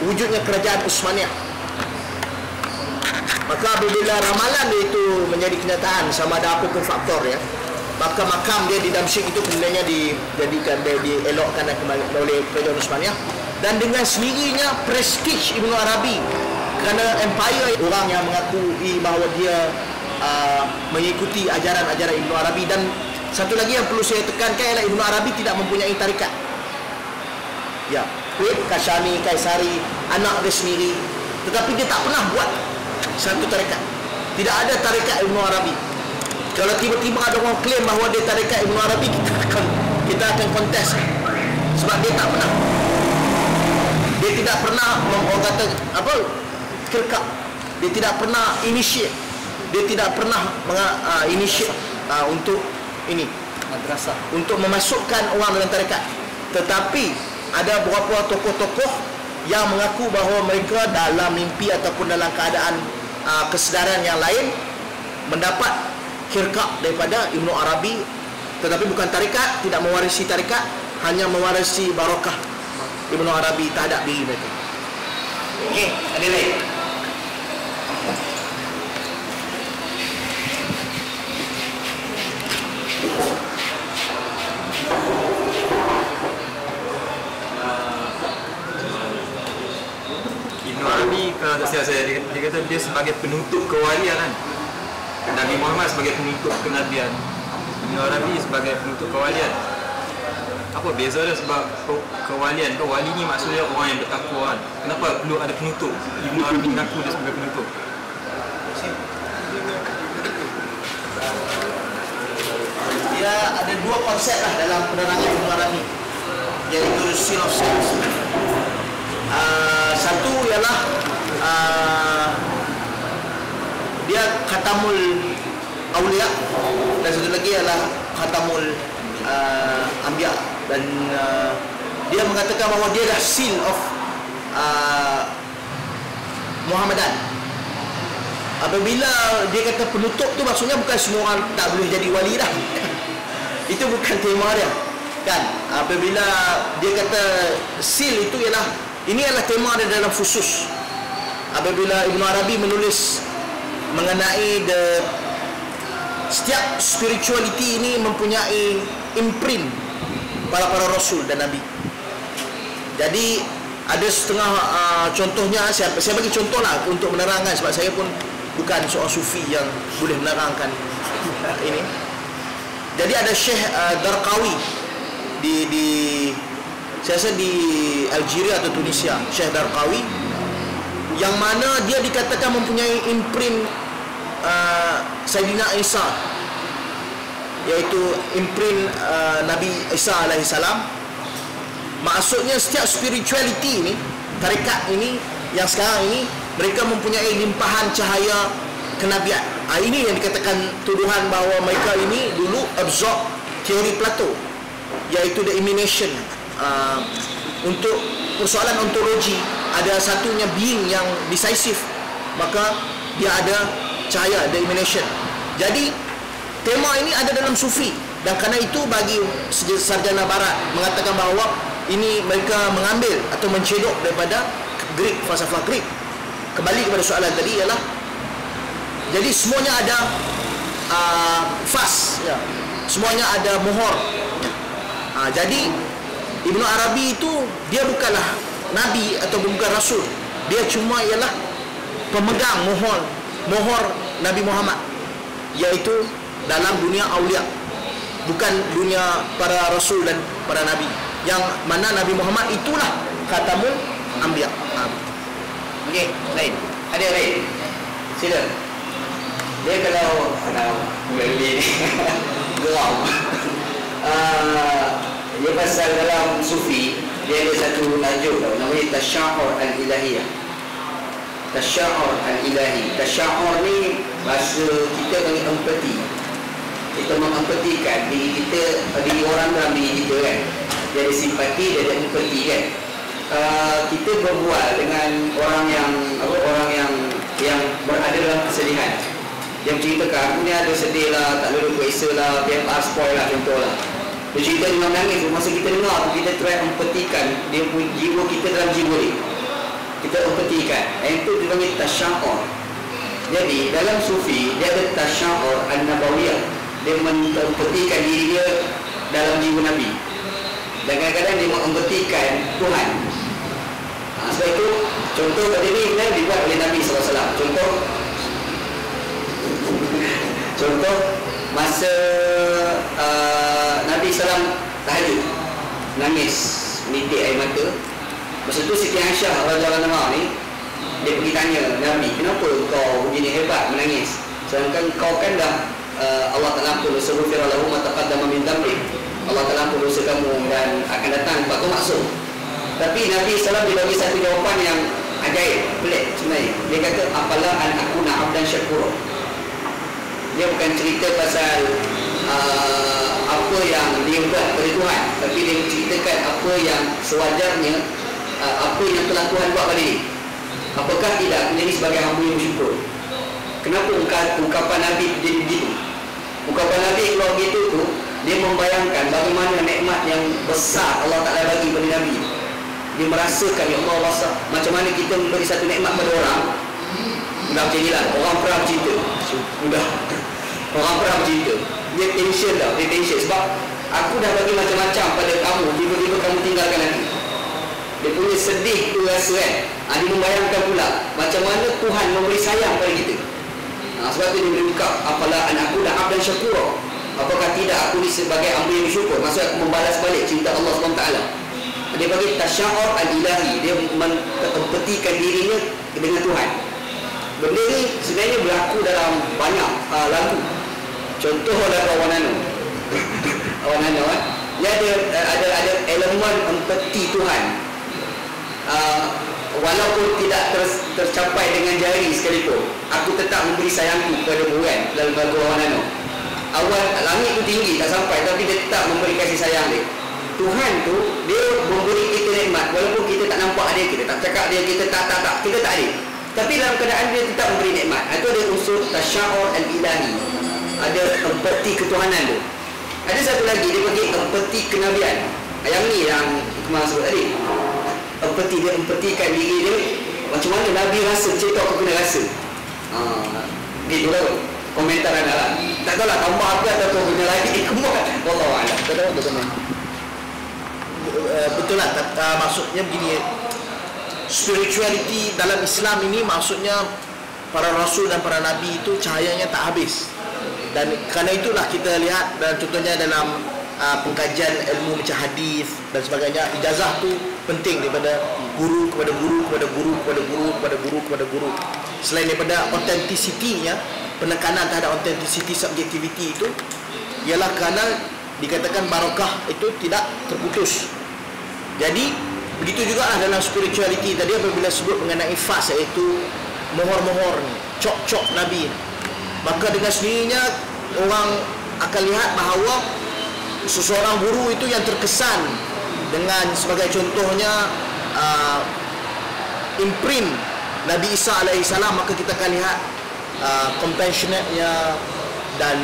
[SPEAKER 2] wujudnya kerajaan Utsmaniyah. Maka apabila ramalan dia itu menjadi kenyataan, sama ada apapun faktor ya, maka makam dia di Damsyik itu kemudiannya dijadikan, dielokkan oleh kerajaan Utsmaniyah. Dan dengan sendirinya prestij Ibn Arabi, kerana empire orang yang mengakui bahawa dia mengikuti ajaran-ajaran Ibn Arabi. Dan satu lagi yang perlu saya tekankan ialah Ibn Arabi tidak mempunyai tarikat. Ya, Kashani, Kaisari, anak dia sendiri, tetapi dia tak pernah buat satu tarikat. Tidak ada tarikat Ibn Arabi. Kalau tiba-tiba ada orang klaim bahawa dia tarikat Ibn Arabi, kita akan kontes. Sebab dia tak pernah. Dia tidak pernah orang kata apa? Kirkab. Dia tidak pernah initiate. Dia tidak pernah initiate untuk ini madrasah, untuk memasukkan orang dalam tarikat. Tetapi ada beberapa tokoh-tokoh yang mengaku bahawa mereka dalam mimpi ataupun dalam keadaan kesedaran yang lain mendapat kirkab daripada Ibn Arabi, tetapi bukan tarikat, tidak mewarisi tarikat, hanya mewarisi barakah Ibn Arabi terhadap diri mereka.
[SPEAKER 3] Okey, ada lain?
[SPEAKER 4] Ibn Arabi, kalau tak silap saya, dia kata dia sebagai penutup kewalian kan. Nabi Muhammad sebagai penutup kenabian, Ibn Arabi sebagai penutup kewalian. Apa beza dia sebab kewalian? Wali ni maksudnya orang yang bertakwa kan. Kenapa perlu ada penutup? Ibn Arabi mengaku dia sebagai penutup.
[SPEAKER 2] Dia ada dua konsep lah dalam penerangan Ibn Arabi, iaitu seal of sense. Satu ialah dia khatamul awliya, dan satu lagi ialah khatamul anbiya. Dan dia mengatakan bahawa dia adalah seal of Muhammadan. Apabila dia kata penutup tu, maksudnya bukan semua orang tak boleh jadi wali dah. Itu bukan tema dia, kan? Apabila dia kata seal itu ialah, ini adalah tema dia dalam Fusus. Apabila Ibn Arabi menulis mengenai setiap spirituality ini mempunyai imprint para rasul dan nabi. Jadi ada setengah contohnya, saya bagi contoh lah untuk menerangkan, sebab saya pun bukan seorang sufi yang boleh menerangkan ini. Jadi ada Syekh Darqawi di saya rasa di Algeria atau Tunisia, Syekh Darqawi, yang mana dia dikatakan mempunyai imprint Sayyidina Isa, iaitu imprint Nabi Isa alaihissalam. Maksudnya setiap spirituality ini, tarekat ini yang sekarang ini, mereka mempunyai limpahan cahaya kenabian. Ini yang dikatakan tuduhan bahawa mereka ini dulu absorb teori Plato, iaitu the emanation. Untuk persoalan ontologi, ada satunya being yang decisive, maka dia ada cahaya, the emanation. Jadi tema ini ada dalam sufi, dan kerana itu bagi sarjana barat mengatakan bahawa ini mereka mengambil atau mencedok daripada Greek, falsafah Greek. Kembali kepada soalan tadi ialah, jadi semuanya ada fas, ya. Semuanya ada mohor. Jadi Ibn Arabi itu dia bukanlah nabi atau bukan rasul, dia cuma ialah pemegang mohor Nabi Muhammad, iaitu dalam dunia aulia, bukan dunia para rasul dan para nabi, yang mana Nabi Muhammad itulah khatamul anbiya.
[SPEAKER 3] Okey, lain. Ada lain. Sila. Dia kalau boleh geram. Dia pasal dalam sufi, dia ada satu tajuk tau, namanya Tasya'ur al-ilahiyah. Tasya'ur al-ilahi. Tasya'ur ni bahasa kita panggil empati. Kita mengempatikan diri kita, diri orang dalam diri kita, kan. Dia ada simpati, dia ada empati, kan. Kita berbual dengan orang yang berada dalam kesedihan. Dia menceritakan, aku ni ada sedih lah, tak lulus kuasa lah, PMR spoil lah, contoh lah. Dia cerita dengan menangis. Masa kita dengar, kita try empatikan dia punya jiwa kita dalam jiwa dia. Kita empatikan. Itu dipanggil tasya'ur. Jadi dalam sufi, dia ada tasya'ur an-nabawiyah. Dia mempetikan diri dia dalam jiwa Nabi. Dan kadang-kadang dia mempetikan Tuhan. Sebab itu, contoh kat diri ni dibuat oleh Nabi SAW. Contoh masa Nabi SAW tahajud, nangis, menitik air mata. Masa tu Siti Aisyah radhiyallahu anha ni, dia pergi tanya Nabi, kenapa kau begini hebat menangis? Sedangkan kau kan dah Allah Ta'ala ampun dosa, ghufira lahu ma taqaddama min dhanbi. Allah Ta'ala ampun dosa kamu dan akan datang tempat kau maksud. Tapi Nabi SAW dia bagi satu jawapan yang ajaib, pelik sebenarnya. Dia kata, apalah an akuna abdan syakura. Dia bukan cerita pasal apa yang dia buat pada Tuhan, tapi dia menceritakan apa yang sewajarnya, apa yang telah Tuhan buat pada dia. Apakah tidak menjadi sebagai hamba yang bersyukur? Kenapa ungkapan Nabi jadi begitu? Ungkapan Nabi keluar begitu tu, dia membayangkan bagaimana nikmat yang besar Allah Ta'ala bagi pada Nabi. Dia merasakan, ya Allah, macam mana kita memberi satu nikmat pada orang. Dah macam inilah, orang perang cinta. Sudah, orang perang cinta. Dia tension dah, dia tension. Sebab aku dah bagi macam-macam pada kamu, tiba-tiba kamu tinggalkan aku. Dia punya sedih tu rasa, kan. Dia membayangkan pula macam mana Tuhan memberi sayang pada kita. Sebab tu dia boleh buka, apalah anakku dah abdan syakura. Apakah tidak aku ni sebagai hamba yang bersyukur? Maksud aku membalas balik cinta Allah SWT. Dia bagi tasya'ur al-ilahi. Dia mempetikan dirinya dengan Tuhan. Benda ni sebenarnya berlaku dalam banyak lagu. Contoh lagu Awanano. Awanano, dia ada elemen empati Tuhan. Walaupun tidak tercapai dengan jari sekalipun, aku tetap memberi sayangku kepada-mu, kan, dalam lagu Awanano. Awan langit tu tinggi tak sampai, tapi dia tetap memberi kasih sayang dia. Tuhan tu dia memberi kita nikmat walaupun kita tak nampak dia, kita tak cakap dia, kita tak kita tak ada. Tapi dalam keadaan dia tetap memberi nikmat. Itu ada unsur tasya'ur al-ilahi. Ada empati ketuhanan tu. Ada satu lagi dia bagi empati kenabian. Yang ni yang Ikmal sebut tadi. Empati, dia empatikan diri dia. Macam mana Nabi rasa, cerita aku kena rasa. Gitu lah komentar anda lah. Tak tahu lah tambah apa atau kau guna lagi Ikmal. Wallahualam. Tak tahu betul kan?
[SPEAKER 2] Betul lah. Maksudnya begini, spirituality dalam Islam ini maksudnya para rasul dan para nabi itu cahayanya tak habis. Dan kerana itulah kita lihat, dan contohnya dalam pengkajian ilmu macam hadis dan sebagainya, ijazah tu penting daripada guru kepada guru kepada guru kepada guru kepada guru kepada guru. Selain daripada authenticity-nya, penekanan terhadap authenticity subjectivity itu ialah kerana dikatakan barakah itu tidak terputus. Jadi begitu juga lah dalam spirituality tadi apabila sebut mengenai fas, iaitu mohor-mohor ni, cok-cok Nabi, maka dengan sendirinya orang akan lihat bahawa seseorang guru itu yang terkesan dengan sebagai contohnya imprint Nabi Isa alaihissalam, maka kita akan lihat compassionate-nya dan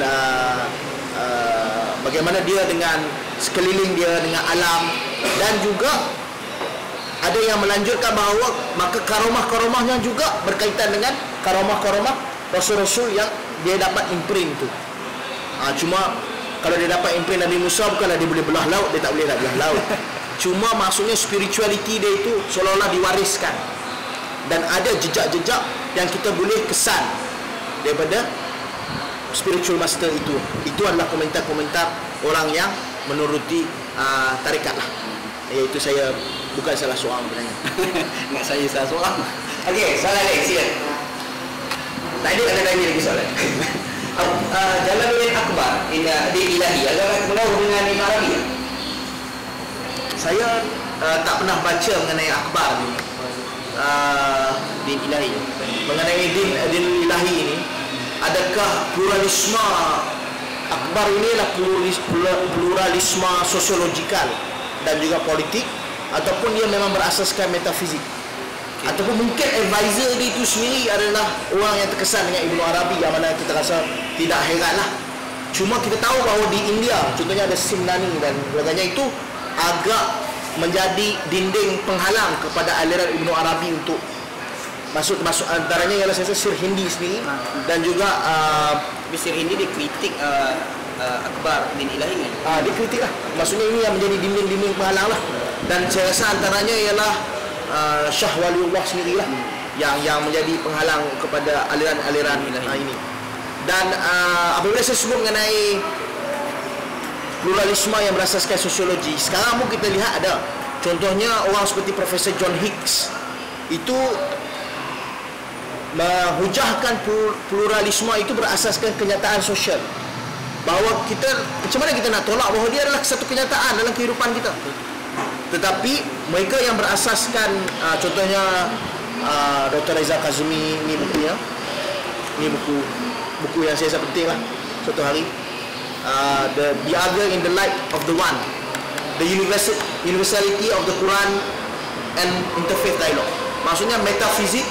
[SPEAKER 2] bagaimana dia dengan sekeliling dia, dengan alam. Dan juga ada yang melanjutkan bahawa maka karomah-karomahnya juga berkaitan dengan karomah-karomah rasul-rasul yang dia dapat imprint tu. Cuma kalau dia dapat imprint Nabi Musa, bukanlah dia boleh belah laut, dia tak boleh nak belah laut. Cuma maksudnya spirituality dia itu seolah-olah diwariskan, dan ada jejak-jejak yang kita boleh kesan daripada spiritual master itu. Itu adalah komentar-komentar orang yang menuruti tarikat lah. Iaitu saya bukan salah seorang sebenarnya.
[SPEAKER 3] Nak saya salah seorang. Okey, soalan lain silakan. Tak ada tanya lagi soalan. Jalaluddin Akbar di Ilahi agak bergaul dengan Ibn Arabi.
[SPEAKER 2] Saya tak pernah baca mengenai Akbar ni, din ilahi. Mengenai din ilahi ini, adakah pluralisme Akbar ini adalah pluralisme sosiologikal dan juga politik, ataupun dia memang berasaskan metafizik? Ataupun mungkin advisor dia itu sendiri adalah orang yang terkesan dengan Ibn Arabi, yang mana kita rasa tidak heran lah. Cuma kita tahu bahawa di India, contohnya ada Simnani dan sebagainya, itu agak menjadi dinding penghalang kepada aliran Ibn Arabi untuk masuk antaranya ialah saya rasa Sir Hindi sendiri, dan juga
[SPEAKER 3] Sir Hindi dia kritik Akbar bin Ilahi ni.
[SPEAKER 2] Dia kritik lah. Maksudnya ini yang menjadi dinding-dinding penghalang lah. Dan saya rasa antaranya ialah Syah Waliullah sendirilah yang menjadi penghalang kepada aliran-aliran ini. Dan apabila saya sebut mengenai pluralisme yang berasaskan sosiologi, sekarang pun kita lihat ada contohnya orang seperti Profesor John Hicks itu menghujahkan pluralisme itu berasaskan kenyataan sosial, bahawa kita, macam mana kita nak tolak bahawa dia adalah satu kenyataan dalam kehidupan kita. Tetapi mereka yang berasaskan contohnya Dr. Reza Kazmi, ni bukunya, ni buku yang saya rasa penting lah suatu hari, the Other in the Light of the One, the Universality of the Quran and Interfaith Dialogue. Maksudnya metafizik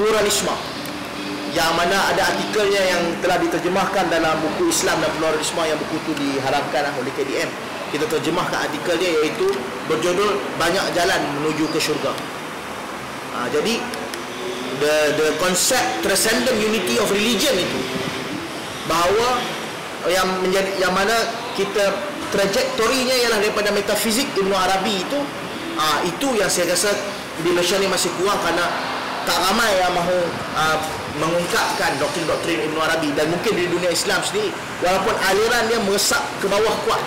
[SPEAKER 2] pluralisme, yang mana ada artikelnya yang telah diterjemahkan dalam buku Islam dan Pluralisme, yang buku itu diharapkan oleh KDM. Kita terjemahkan artikel dia, iaitu berjudul Banyak Jalan Menuju ke Syurga. Jadi the concept transcendent unity of religion itu, bahawa yang mana kita trajektorinya ialah daripada metafizik Ibn Arabi itu yang saya rasa di Malaysia ni masih kurang, kerana tak ramai yang mahu mengungkapkan doktrin-doktrin Ibn Arabi. Dan mungkin di dunia Islam sendiri, walaupun aliran dia meresap ke bawah kuat,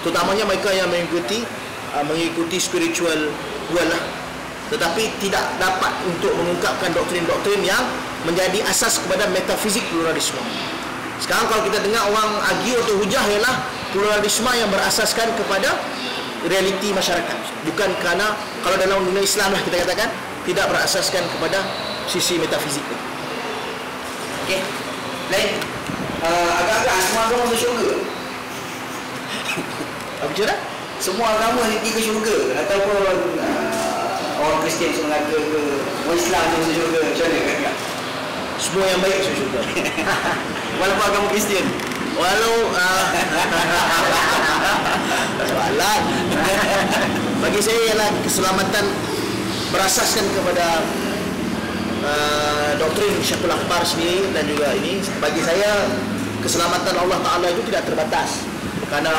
[SPEAKER 2] terutamanya mereka yang mengikuti spiritual world lah, tetapi tidak dapat untuk mengungkapkan doktrin-doktrin yang menjadi asas kepada metafizik pluralisme. Sekarang kalau kita dengar orang argue atau hujah, ialah pluralisme yang berasaskan kepada realiti masyarakat, bukan kerana, kalau dalam dunia Islam lah kita katakan, tidak berasaskan kepada sisi metafizik.
[SPEAKER 3] Okey. Lain. Agak-agak semua agama masuk syurga.
[SPEAKER 2] Apa cerita?
[SPEAKER 3] Semua agama pergi ke syurga, ataupun orang Kristian masuk neraka ke, orang Islam masuk syurga, macam mana kan?
[SPEAKER 2] Semua yang baik masuk syurga.
[SPEAKER 3] Walaupun agama Kristian.
[SPEAKER 2] Walau soalan bagi saya ialah keselamatan berasaskan kepada doktrin Syekhul Akbar sendiri, dan juga ini bagi saya keselamatan Allah Ta'ala itu tidak terbatas, kerana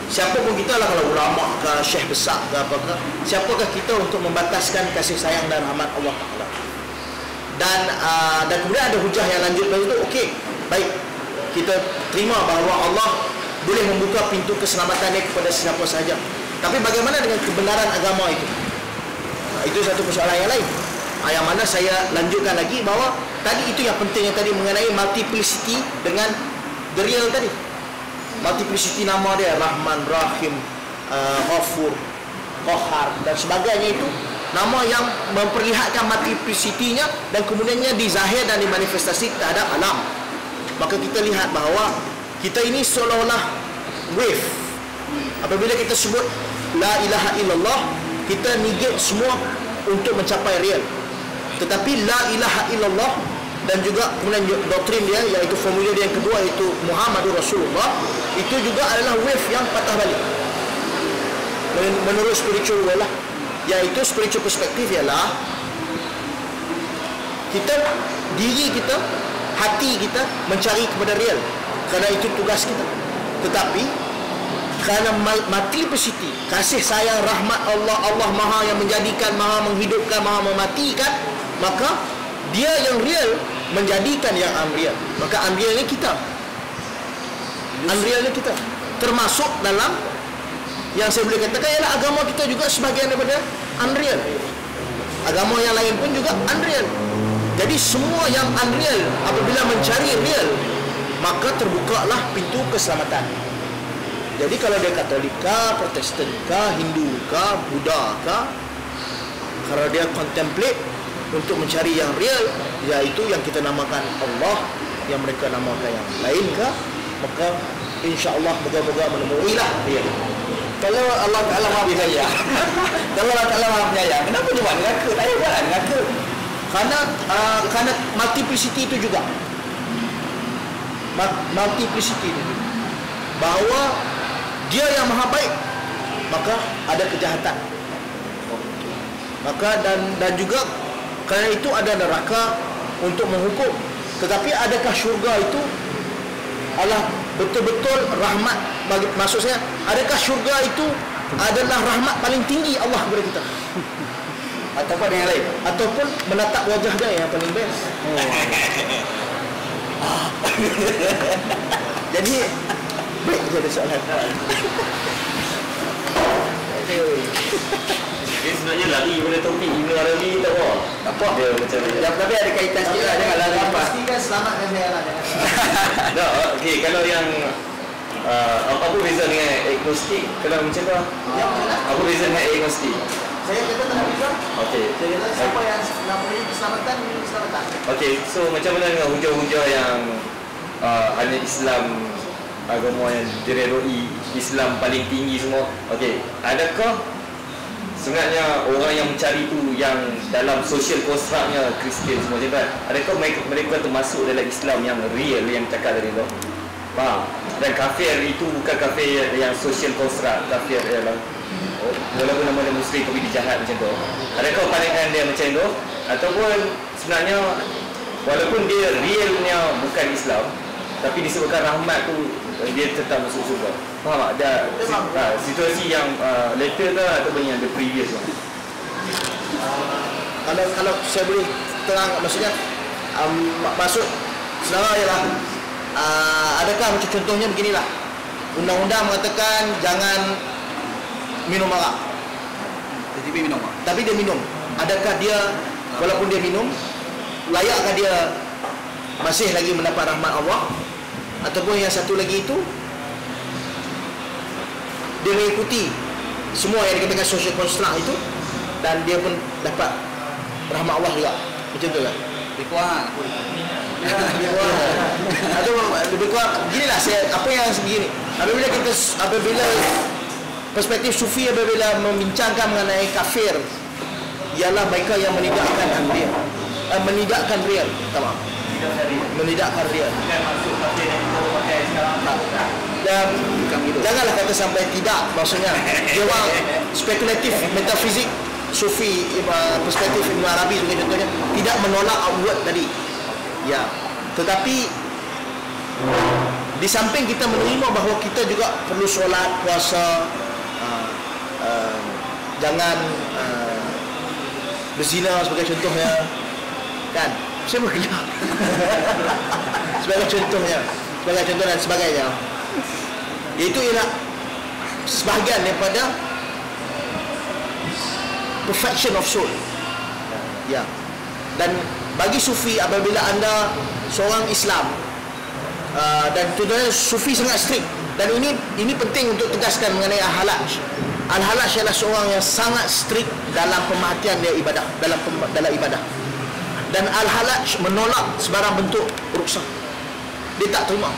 [SPEAKER 2] siapa pun kita lah, kalau ulama ke syekh besar ke apakah, siapakah kita untuk membataskan kasih sayang dan rahmat Allah Ta'ala. Dan kemudian ada hujah yang lanjut dari itu. Okey, baik, kita terima bahawa Allah boleh membuka pintu keselamatannya kepada siapa sahaja, tapi bagaimana dengan kebenaran agama itu? Itu satu persoalan yang lain, yang mana saya lanjutkan lagi bahawa tadi itu yang pentingnya tadi mengenai multiplicity dengan the real tadi. Multiplicity nama dia, Rahman, Rahim, Ghafur, Qahar dan sebagainya, itu nama yang memperlihatkan multiplicity-nya dan kemudiannya dizahir dan dimanifestasi terhadap alam. Maka kita lihat bahawa kita ini seolah-olah wave. Apabila kita sebut La ilaha illallah, kita negate semua untuk mencapai real. Tetapi La ilaha illallah dan juga kemudian doktrin dia, iaitu formula dia yang kedua, iaitu Muhammadur Rasulullah, itu juga adalah wave yang patah balik menurut spiritual lah. Iaitu spiritual perspektif ialah kita, diri kita, hati kita mencari kepada real, kerana itu tugas kita. Tetapi kerana multiplicity, kasih sayang rahmat Allah, Allah Maha yang menjadikan, Maha menghidupkan, Maha mematikan, maka dia yang real menjadikan yang unreal. Maka unreal ni kita, unreal ni kita, termasuk dalam yang saya boleh katakan ialah agama kita juga sebahagian daripada unreal. Agama yang lain pun juga unreal. Jadi semua yang unreal apabila mencari real, maka terbukalah pintu keselamatan. Jadi kalau dia Katolika, Protestan kah, Hindu kah, Buddha kah, kalau dia contemplate untuk mencari yang real, iaitu yang kita namakan Allah, yang mereka namakan yang lain kah, maka insya-Allah moga-moga menemuilah dia. Kalau Allah Ta'ala Maha Penyayang, kalau Allah Ta'ala Maha Penyayang, kenapa dia buat neraka? Tak payah buat neraka. Kerana multiplicity itu juga, multiplicity itu juga, bahawa dia yang maha baik, maka ada kejahatan, maka dan juga kerana itu ada neraka untuk menghukum. Tetapi adakah syurga itu adalah betul-betul rahmat bagi, maksud saya, adakah syurga itu adalah rahmat paling tinggi Allah kepada kita, ataupun yang lain, ataupun menatap wajah dia yang paling best? Jadi baik je ada soalan.
[SPEAKER 5] Dia sebenarnya lari pada topik Ibn Arabi tak apa.
[SPEAKER 2] Apa?
[SPEAKER 5] Dia macam
[SPEAKER 2] Ya, tapi ada kaitan sikit lah, jangan lari.
[SPEAKER 6] Pastikan selamatkan saya lah.
[SPEAKER 5] tak, okey, kalau yang apa beza dengan agnostik? Kalau macam tu apa beza dengan agnostik?
[SPEAKER 6] Saya kata tak nak bisa.
[SPEAKER 5] Okey.
[SPEAKER 6] Saya kata siapa yang nak beri keselamatan, beri keselamatan.
[SPEAKER 5] Okey, so macam mana dengan hujah-hujah yang hanya Islam, agama yang diredoi Islam paling tinggi semua? Okey, adakah sebenarnya orang yang mencari tu yang dalam social construct-nya Kristian semua macam tu, adakah mereka termasuk dalam Islam yang real yang cakap tadi tu? Faham? Dan kafir itu bukan kafir yang social construct, kafir ialah walaupun nama dia Muslim tapi dia jahat macam tu. Adakah pandangan dia macam tu? Ataupun sebenarnya walaupun dia realnya bukan Islam, tapi disebabkan rahmat tu dia tetap masuk surga? Faham tak? Situasi yang later tu ataupun yang the previous one?
[SPEAKER 2] Kalau saya boleh terang, maksudnya maksud saudara ialah adakah macam contohnya beginilah, undang-undang mengatakan jangan minum arak, tapi dia minum. Adakah dia walaupun dia minum, layakkah dia masih lagi mendapat rahmat Allah? Ataupun yang satu lagi itu, dia mengikuti semua yang dikatakan social construct itu dan dia pun dapat rahmat Allah juga, macam tu kan?
[SPEAKER 3] Lebih kurang.
[SPEAKER 2] Atau lebih kurang ginilah saya, apa yang begini, apabila perspektif sufi, apabila membincangkan mengenai kafir, ialah mereka yang menidakkan real, menidakkan real, tak maaf, menidakkan dia. Dan janganlah kata sampai tidak, maksudnya dia orang spekulatif metafizik sufi, perspektif Ibn Arabi juga contohnya tidak menolak outward tadi ya, tetapi di samping kita menerima bahawa kita juga perlu solat, puasa, jangan berzina sebagai contohnya kan, saya bergelak sebagai contohnya dan sebagainya, iaitu ialah sebahagian daripada perfection of soul ya. Dan bagi sufi, apabila anda seorang Islam dan tentunya sufi sangat strict, dan ini penting untuk tegaskan mengenai Al-Halaj. Al-Halaj adalah seorang yang sangat strict dalam pemerhatian dia ibadah, dalam ibadah. Dan Al-Halaj menolak sebarang bentuk rukhsah. Dia tak terima.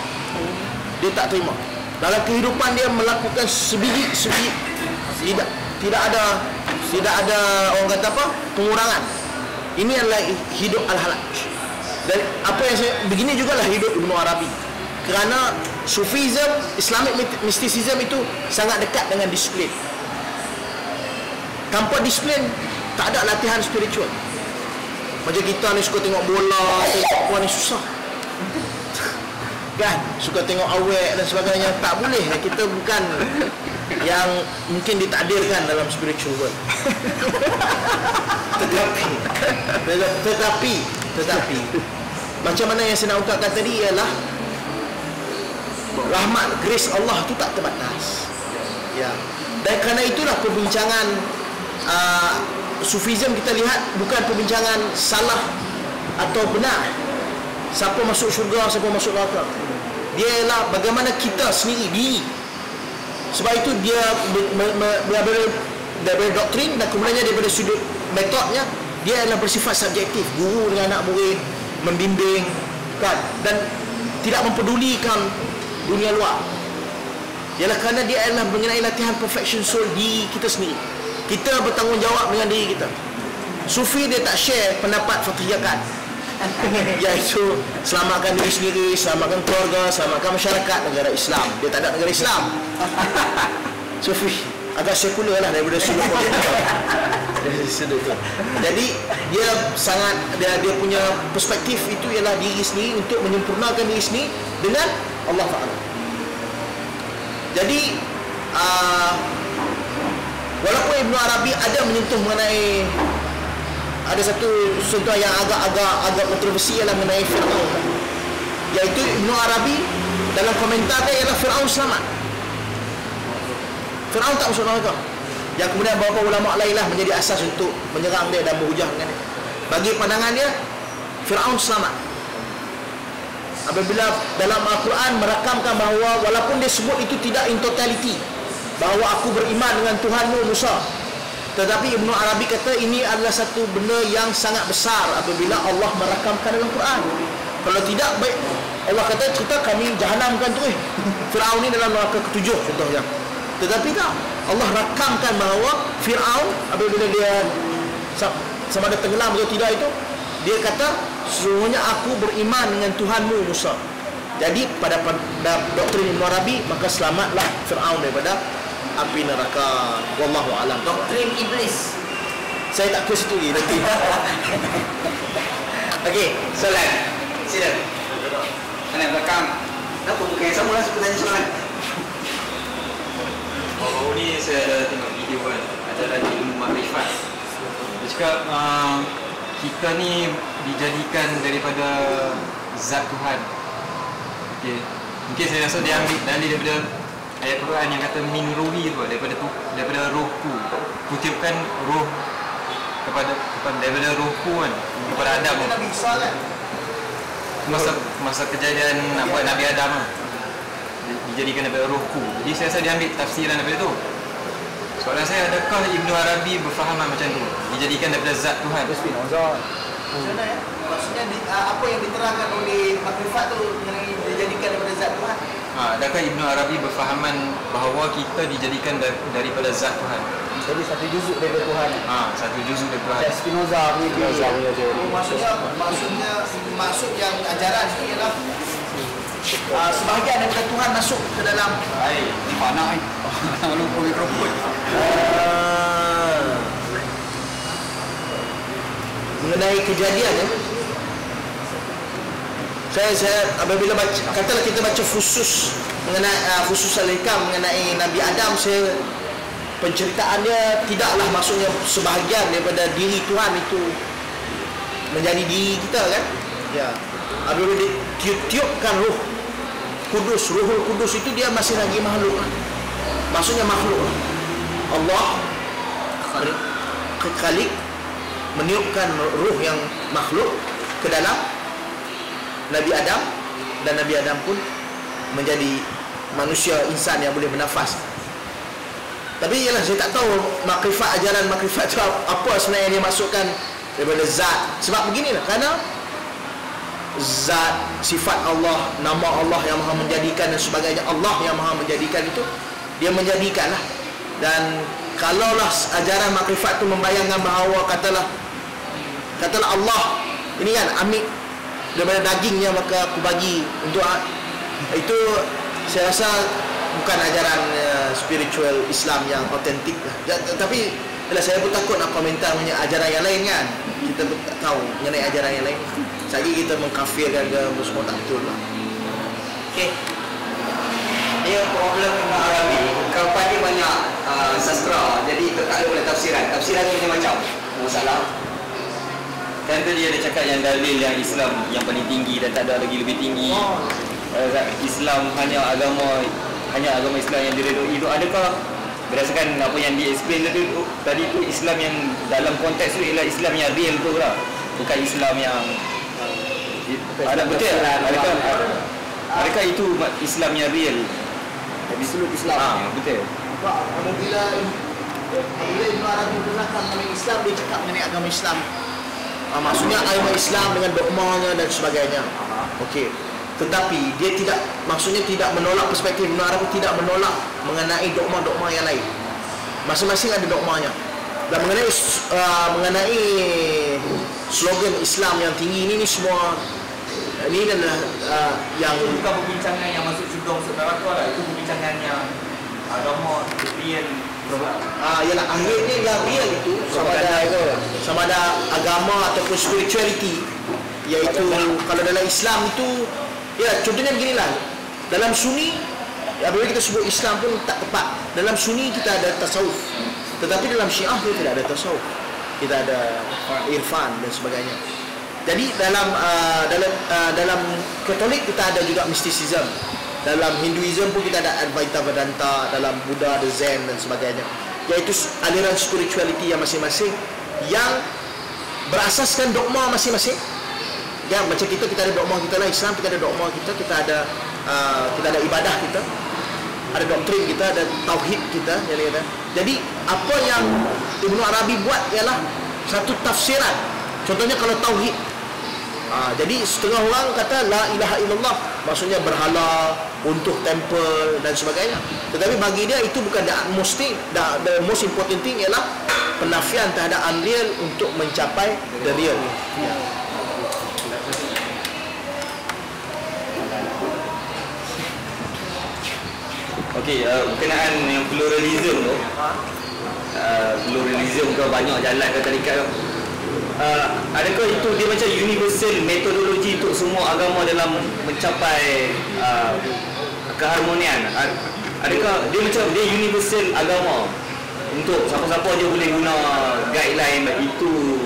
[SPEAKER 2] Dalam kehidupan dia melakukan sebiji tidak ada orang kata apa, pengurangan. Ini adalah hidup Al-Halaj. Dan apa yang begini jugalah hidup Ibn Arabi. Kerana Sufism, Islamic mysticism itu sangat dekat dengan disiplin. Tanpa disiplin tak ada latihan spiritual. Macam kita ni suka tengok bola, tengok puan ni susah kan, suka tengok awet dan sebagainya, tak boleh. Kita bukan yang mungkin ditakdirkan dalam spiritual world. tetapi macam mana yang saya nak ungkapkan tadi ialah rahmat, grace Allah tu tak terbatas ya. Dan kerana itulah perbincangan Sufism kita lihat bukan perbincangan salah atau benar, siapa masuk syurga, siapa masuk neraka. Dia ialah bagaimana kita sendiri diri. Sebab itu dia daripada doktrin dan kemudiannya daripada sudut metodnya, dia adalah bersifat subjektif. Guru dengan anak murid membimbing kan, dan tidak mempedulikan dunia luar. Ialah kerana dia adalah mengenai latihan perfection soul diri kita sendiri. Kita bertanggungjawab dengan diri kita. Sufi dia tak share pendapat fatriyakat, iaitu selamatkan diri sendiri, selamatkan keluarga, selamatkan masyarakat negara Islam. Dia tak ada negara Islam. Sufi agak sekular lah daripada sudut itu. Jadi dia sangat dia punya perspektif itu ialah diri sendiri, untuk menyempurnakan diri sendiri dengan Allah Ta'ala. Jadi walaupun Ibn Arabi ada menyentuh mengenai, ada satu contoh yang agak kontroversi ialah mengenai Fir'aun, iaitu Ibn Arabi dalam komentar dia ialah Fir'aun selamat, Fir'aun tak masuk neraka. Yang kemudian beberapa ulama lain lah menjadi asas untuk menyerang dia dan berhujah dengan dia. Bagi pandangan dia, Fir'aun selamat. Apabila dalam Al-Quran merakamkan bahawa walaupun dia sebut itu tidak in totality, bahawa aku beriman dengan Tuhanmu Musa, tetapi Ibn Arabi kata ini adalah satu benda yang sangat besar apabila Allah merakamkan dalam Quran. Kalau tidak, baik Allah kata kita kami jahanamkan tu Fir'aun ni dalam neraka ke-7 contohnya. Tetapi tak, Allah rakamkan bahawa Fir'aun apabila dia sama ada tenggelam atau tidak itu, dia kata sesungguhnya aku beriman dengan Tuhanmu Musa. Jadi pada doktrin Ibn Arabi, maka selamatlah Fir'aun daripada api neraka. Wallahu alam.
[SPEAKER 3] Doktrin iblis.
[SPEAKER 2] Saya tak ke situ lagi nanti.
[SPEAKER 3] Okey, soalan. Sila. Mana belakang? Kenapa bukan yang sama lah suka tanya soalan?
[SPEAKER 4] Baru ni saya ada tengok video kan, ajaran ilmu makrifat. Dia cakap kita ni dijadikan daripada zat Tuhan. Okay. Mungkin saya rasa dia ambil dalil daripada ayat Quran yang kata min ruhi tu, daripada rohku. Kutipkan roh kepada daripada rohku kan, kepada Adam.
[SPEAKER 6] Nabi Isa kan?
[SPEAKER 4] Masa kejadian Nabi Adam lah, dijadikan daripada rohku. Jadi saya rasa dia ambil tafsiran daripada tu. Soalan saya, adakah Ibn Arabi berfahaman macam tu, dijadikan daripada zat Tuhan?
[SPEAKER 6] Macam mana ya? Maksudnya apa yang diterangkan oleh makrifat tu mengenai dijadikan daripada zat Tuhan?
[SPEAKER 4] Adakah Ibn Arabi berfahaman bahawa kita dijadikan daripada zat Tuhan?
[SPEAKER 6] Jadi satu juzuk daripada Tuhan.
[SPEAKER 4] Satu juzuk daripada Tuhan.
[SPEAKER 6] Spinoza punya. Maksudnya maksud yang ajaran itu ialah sebahagian daripada Tuhan masuk ke dalam
[SPEAKER 3] Di mana ni? Lupa mikrofon.
[SPEAKER 2] Mengenai kejadian ya. Saya apabila baca, katalah kita baca khusus mengenai khusus al-hikam mengenai Nabi Adam, saya penceritaannya tidaklah maksudnya sebahagian daripada diri Tuhan itu menjadi diri kita kan. Ya. Apabila ditiupkan Ruh Kudus, Ruhul Kudus itu dia masih lagi makhluk lah. Maksudnya makhluk lah. Allah Khalik meniupkan ruh yang makhluk ke dalam Nabi Adam, dan Nabi Adam pun menjadi manusia insan yang boleh bernafas. Tapi ialah saya tak tahu makrifat, ajaran makrifat itu apa sebenarnya yang dia masukkan daripada zat. Sebab beginilah, kerana zat, sifat Allah, nama Allah yang maha menjadikan dan sebagainya, Allah yang maha menjadikan itu, dia menjadikanlah. Dan kalaulah ajaran makrifat itu membayangkan bahawa katalah Allah ini kan ambil daripada dagingnya maka aku bagi untuk itu, saya rasa bukan ajaran spiritual Islam yang autentik lah. Tapi saya pun takut nak komentar punya ajaran yang lain kan. Kita pun tak tahu mengenai ajaran yang lain. Sekali kita mengkafirkan ke semua tak betul lah.
[SPEAKER 3] Okey. Dia problem Ibn Arabi, kawan dia banyak sastra, jadi tak ada boleh tafsiran. Tafsiran tu macam-macam. Masalah.
[SPEAKER 5] Kan tadi ada cakap yang dalil yang Islam yang paling tinggi dan tak ada lagi lebih tinggi. Islam hanya agama Islam yang diredui itu. Adakah berdasarkan apa yang di-explain tadi tu, Islam yang dalam konteks tu ialah Islam yang real tu lah, bukan Islam yang ada betul? Adakah itu Islam yang real?
[SPEAKER 2] Absolut Islam.
[SPEAKER 5] Betul.
[SPEAKER 2] Apabila Ibn Arabi menggunakan mengenai Islam, dia cakap mengenai agama Islam. Maksudnya agama Islam dengan dogmanya dan sebagainya. Okey. Tetapi dia tidak, maksudnya tidak menolak perspektif Ibn Arabi, tidak menolak mengenai dogma-dogma yang lain. Masing-masing ada dogmanya. Dan mengenai slogan Islam yang tinggi ini semua, ini adalah yang
[SPEAKER 5] Itu bukan perbincangan yang masuk syurga masuk neraka lah. Itu perbincangan yang agama real.
[SPEAKER 2] ialah akhirnya yang real itu sama ada agama ataupun spirituality, iaitu kalau dalam Islam itu ya, contohnya beginilah, dalam Sunni apabila kita sebut Islam pun tak tepat. Dalam Sunni kita ada tasawuf, tetapi dalam Syiah kita tidak ada tasawuf, kita ada irfan dan sebagainya. Jadi dalam Katolik kita ada juga mysticism. Dalam Hinduism pun kita ada Advaita Vedanta, dalam Buddha ada Zen dan sebagainya, iaitu aliran spirituality yang masing-masing yang berasaskan dogma masing-masing. Ya, macam kita ada dogma kita lah, Islam kita ada dogma kita ada ibadah kita, ada doktrin kita, ada tauhid kita. Jadi apa yang Ibn Arabi buat ialah satu tafsiran. Contohnya kalau tauhid, jadi setengah orang kata la ilaha illallah, maksudnya berhala, untuk tempel dan sebagainya. Tetapi bagi dia itu bukan the most important thing ialah penafian terhadap unreal untuk mencapai the real.
[SPEAKER 5] Okey, berkenaan yang pluralism tu, pluralism ke banyak jalan ke tarikat tu, adakah itu dia macam universal metodologi untuk semua agama dalam mencapai keharmonian? Adakah dia macam dia universal agama untuk siapa-siapa je boleh guna guideline itu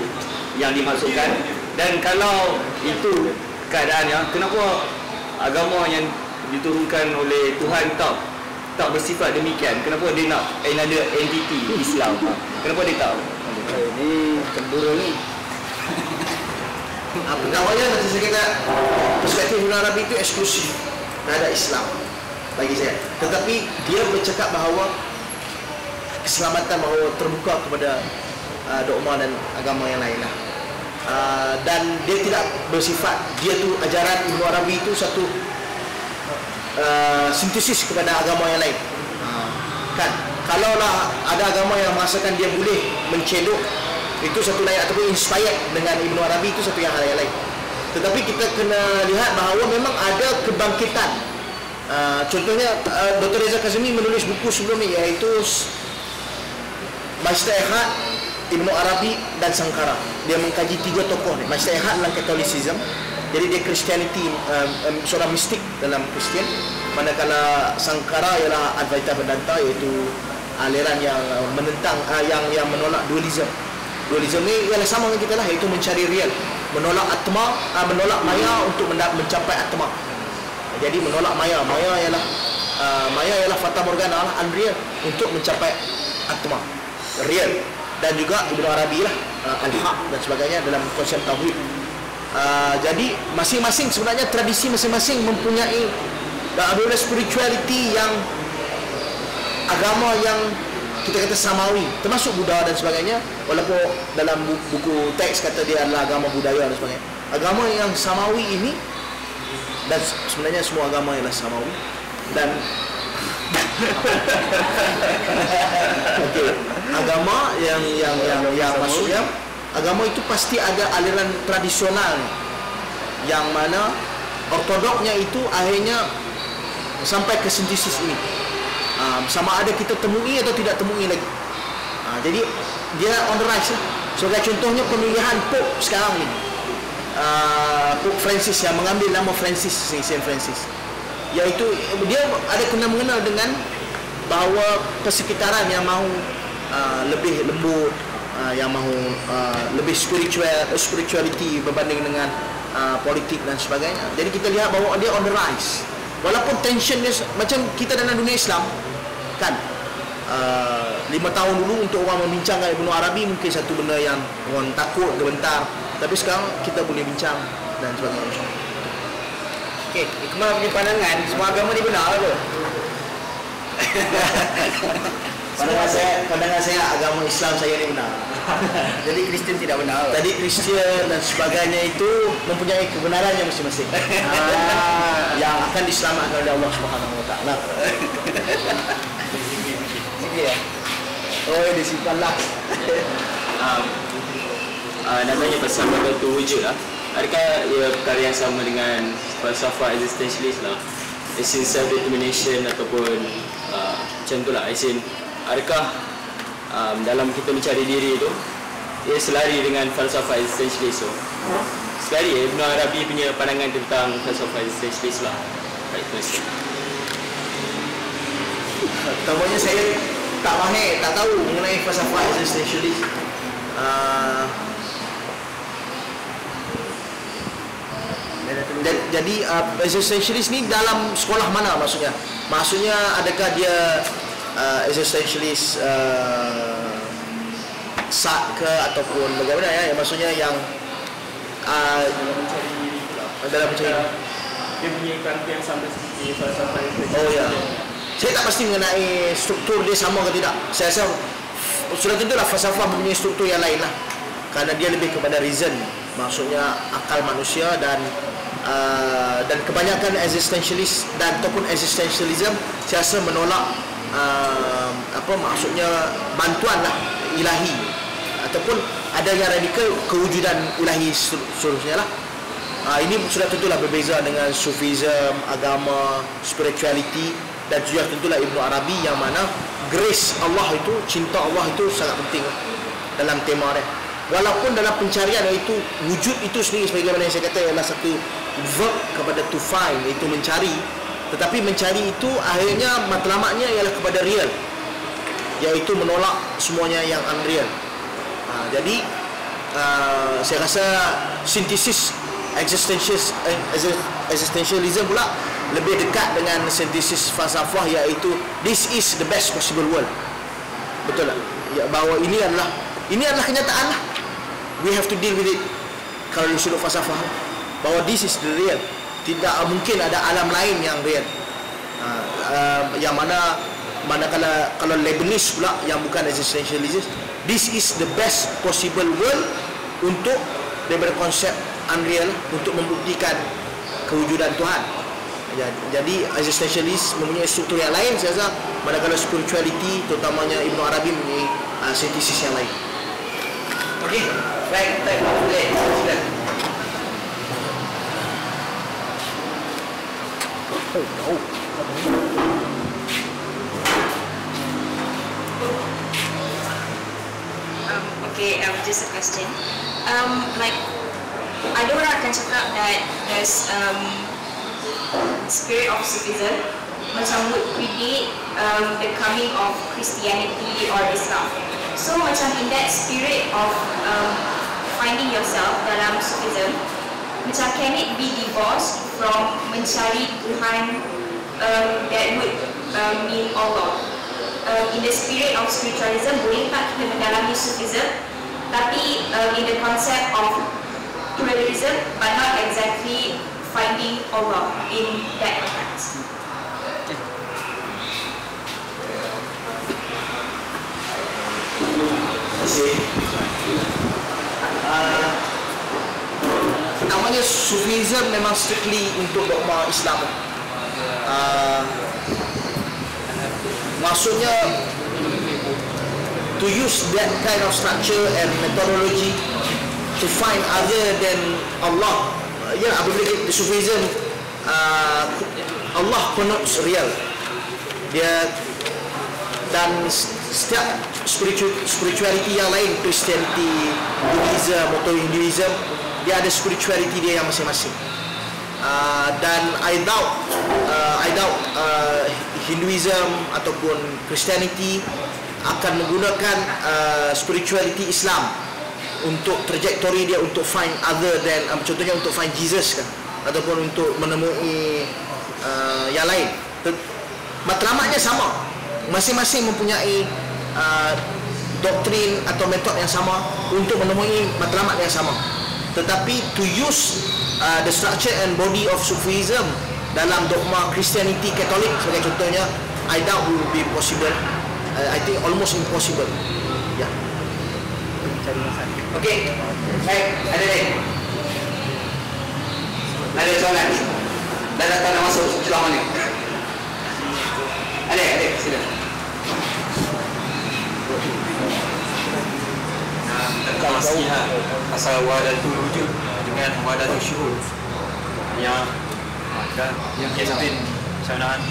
[SPEAKER 5] yang dimasukkan? Dan kalau itu keadaannya, kenapa agama yang diturunkan oleh Tuhan tak bersifat demikian? Kenapa dia nak another entity Islam? Kenapa dia tak?
[SPEAKER 3] Ini cemburu ni.
[SPEAKER 2] Pertamanya macam saya kata, perspektif Ibn Arabi itu eksklusif terhadap Islam bagi saya. Tetapi dia bercakap bahawa keselamatan bahawa terbuka kepada dogma dan agama yang lain lah. Dan dia tidak bersifat, dia tu ajaran Ibn Arabi itu satu sintesis kepada agama yang lain. Kan, kalaulah ada agama yang merasakan dia boleh mencedok, itu satu lain, ataupun inspired dengan Ibn Arabi, itu satu yang hal yang lain. Tetapi kita kena lihat bahawa memang ada kebangkitan. Contohnya Dr. Reza Kazmi menulis buku sebelum ni, iaitu Majlis Ehad, Ibnu Arabi dan Sankara. Dia mengkaji 3 tokoh ni. Majlis Ehad dalam Catholicism, jadi dia Christianity, seorang mistik dalam Kristian. Manakala Sankara ialah Advaita Vedanta, iaitu aliran yang menentang, yang menolak dualism. Dualism ni ialah sama dengan kita lah, iaitu mencari real, menolak atma, menolak maya untuk mencapai atma. Jadi menolak maya, maya ialah fata morgana lah, unreal, untuk mencapai atma, real. Dan juga Ibnu Arabi lah, al-haq dan sebagainya dalam konsep tauhid. Jadi masing-masing sebenarnya tradisi masing-masing mempunyai ada spirituality yang agama yang kita kata samawi, termasuk Buddha dan sebagainya. Walaupun dalam buku teks kata dia adalah agama budaya dan sebagainya. Agama yang samawi ini, dan sebenarnya semua agama ialah samawi, dan okay, agama yang maksudnya agama itu pasti ada aliran tradisional yang mana ortodoknya itu akhirnya sampai ke sintesis ini. Sama ada kita temui atau tidak temui lagi. Jadi dia on the rise lah. Sebagai contohnya pemilihan Pope sekarang ni, Pope Francis yang mengambil nama Francis, Saint Francis, iaitu dia ada kena-mengena dengan bahawa persekitaran yang mahu lebih lembut, yang mahu lebih spirituality berbanding dengan politik dan sebagainya. Jadi kita lihat bahawa dia on the rise. Walaupun tension dia macam kita dalam dunia Islam kan, 5 tahun dulu untuk orang membincangkan Ibnu Arabi mungkin satu benda yang orang takut, gementar. Tapi sekarang kita boleh bincang dan sebagainya.
[SPEAKER 3] Okey, Ikmal punya pandangan, semua agama ni benar ke?
[SPEAKER 2] Pandangan saya agama Islam saya ni benar.
[SPEAKER 3] Jadi Kristian tidak benar.
[SPEAKER 2] Tadi Kristian dan sebagainya itu mempunyai kebenarannya masing-masing. Yang akan diselamatkan oleh Allah Subhanahu Wa Taala.
[SPEAKER 3] Sikit ya.
[SPEAKER 2] Oh, disimpanlah.
[SPEAKER 5] Nak tanya pasal benda tu wujud lah. Adakah ia perkara yang sama dengan falsafah existentialist lah, as in self-determination ataupun macam tu lah, as in adakah dalam kita mencari diri tu ia selari dengan falsafah existentialist tu? Sekali Ibnu Arabi punya pandangan tentang falsafah existentialist lah. Right, question.
[SPEAKER 2] Pertamanya saya tak mahir, tak tahu mengenai falsafah existentialist. Jadi existentialist ni dalam sekolah mana maksudnya? Maksudnya adakah dia existentialist sat ke ataupun bagaimana ya? Maksudnya yang dalam mencari
[SPEAKER 5] Dia punya kata yang sama seperti falsafah existentialist.
[SPEAKER 2] oh ya. Saya tak pasti mengenai struktur dia sama ke tidak. Saya rasa sudah tentulah falsafah mempunyai struktur yang lain lah, kerana dia lebih kepada reason, maksudnya akal manusia, dan kebanyakan existentialist dan ataupun existentialism saya rasa menolak maksudnya bantuan lah ilahi, ataupun ada yang radikal kewujudan ilahi seterusnya lah. Ini sudah tentulah berbeza dengan Sufism, agama, spirituality, dan juga tentulah Ibnu Arabi yang mana grace Allah itu, cinta Allah itu sangat penting dalam tema dia. Walaupun dalam pencarian iaitu wujud itu sendiri sebagaimana yang saya kata ialah satu verb kepada to find, iaitu mencari, tetapi mencari itu akhirnya matlamatnya ialah kepada real, iaitu menolak semuanya yang unreal. Jadi saya rasa sintesis existentialism pula lebih dekat dengan sintesis falsafah, iaitu this is the best possible world. Betul tak? Ya, bahawa ini adalah kenyataan lah. We have to deal with it. Kalau di sudut falsafah, bahawa this is the real. Tidak mungkin ada alam lain yang real. Yang mana kalau Leibniz pula yang bukan existentialism, this is the best possible world untuk daripada konsep unreal untuk membuktikan kewujudan Tuhan. Jadi existentialist mempunyai struktur yang lain saya rasa, manakala spirituality terutamanya Ibnu Arabi mempunyai sintesis yang lain.
[SPEAKER 3] Okey, baik, boleh. Silakan.
[SPEAKER 7] Okay, just a question. Like, ada orang akan cakap that there's spirit of Sufism macam would predict the coming of Christianity or Islam. So macam in that spirit of finding yourself dalam Sufism, macam can it be divorced from mencari Tuhan that would mean Allah? In the spirit of spiritualism, boleh tak kita mendalami Sufism tapi in the concept of pluralism but not exactly finding Allah in that context?
[SPEAKER 2] Namanya Sufism memang strictly untuk dogma Islam. Maksudnya to use that kind of structure and methodology to find other than Allah. Ya, apabila kita Sufism, Allah connotes real. Dia dan setiap spirituality yang lain, Christianity, Buddhism atau Hinduism, dia ada spirituality dia yang masing-masing. Dan I doubt Hinduism ataupun Christianity akan menggunakan spirituality Islam untuk trajektori dia untuk find other than contohnya untuk find Jesus kan, ataupun untuk menemui yang lain. Matlamatnya sama, masing-masing mempunyai doktrin atau metod yang sama untuk menemui matlamat yang sama. Tetapi to use the structure and body of Sufism dalam dogma Christianity Katolik sebagai contohnya, I doubt it will be possible. I think almost impossible. Ya.
[SPEAKER 3] Okey. Baik, ada lagi. Ada soalan? Dah datang nak masuk celah mana? Ada, sila.
[SPEAKER 4] Tentang nasihat pasal wahdatul wujud dengan wahdatul syuhud yang Justin Syanahan.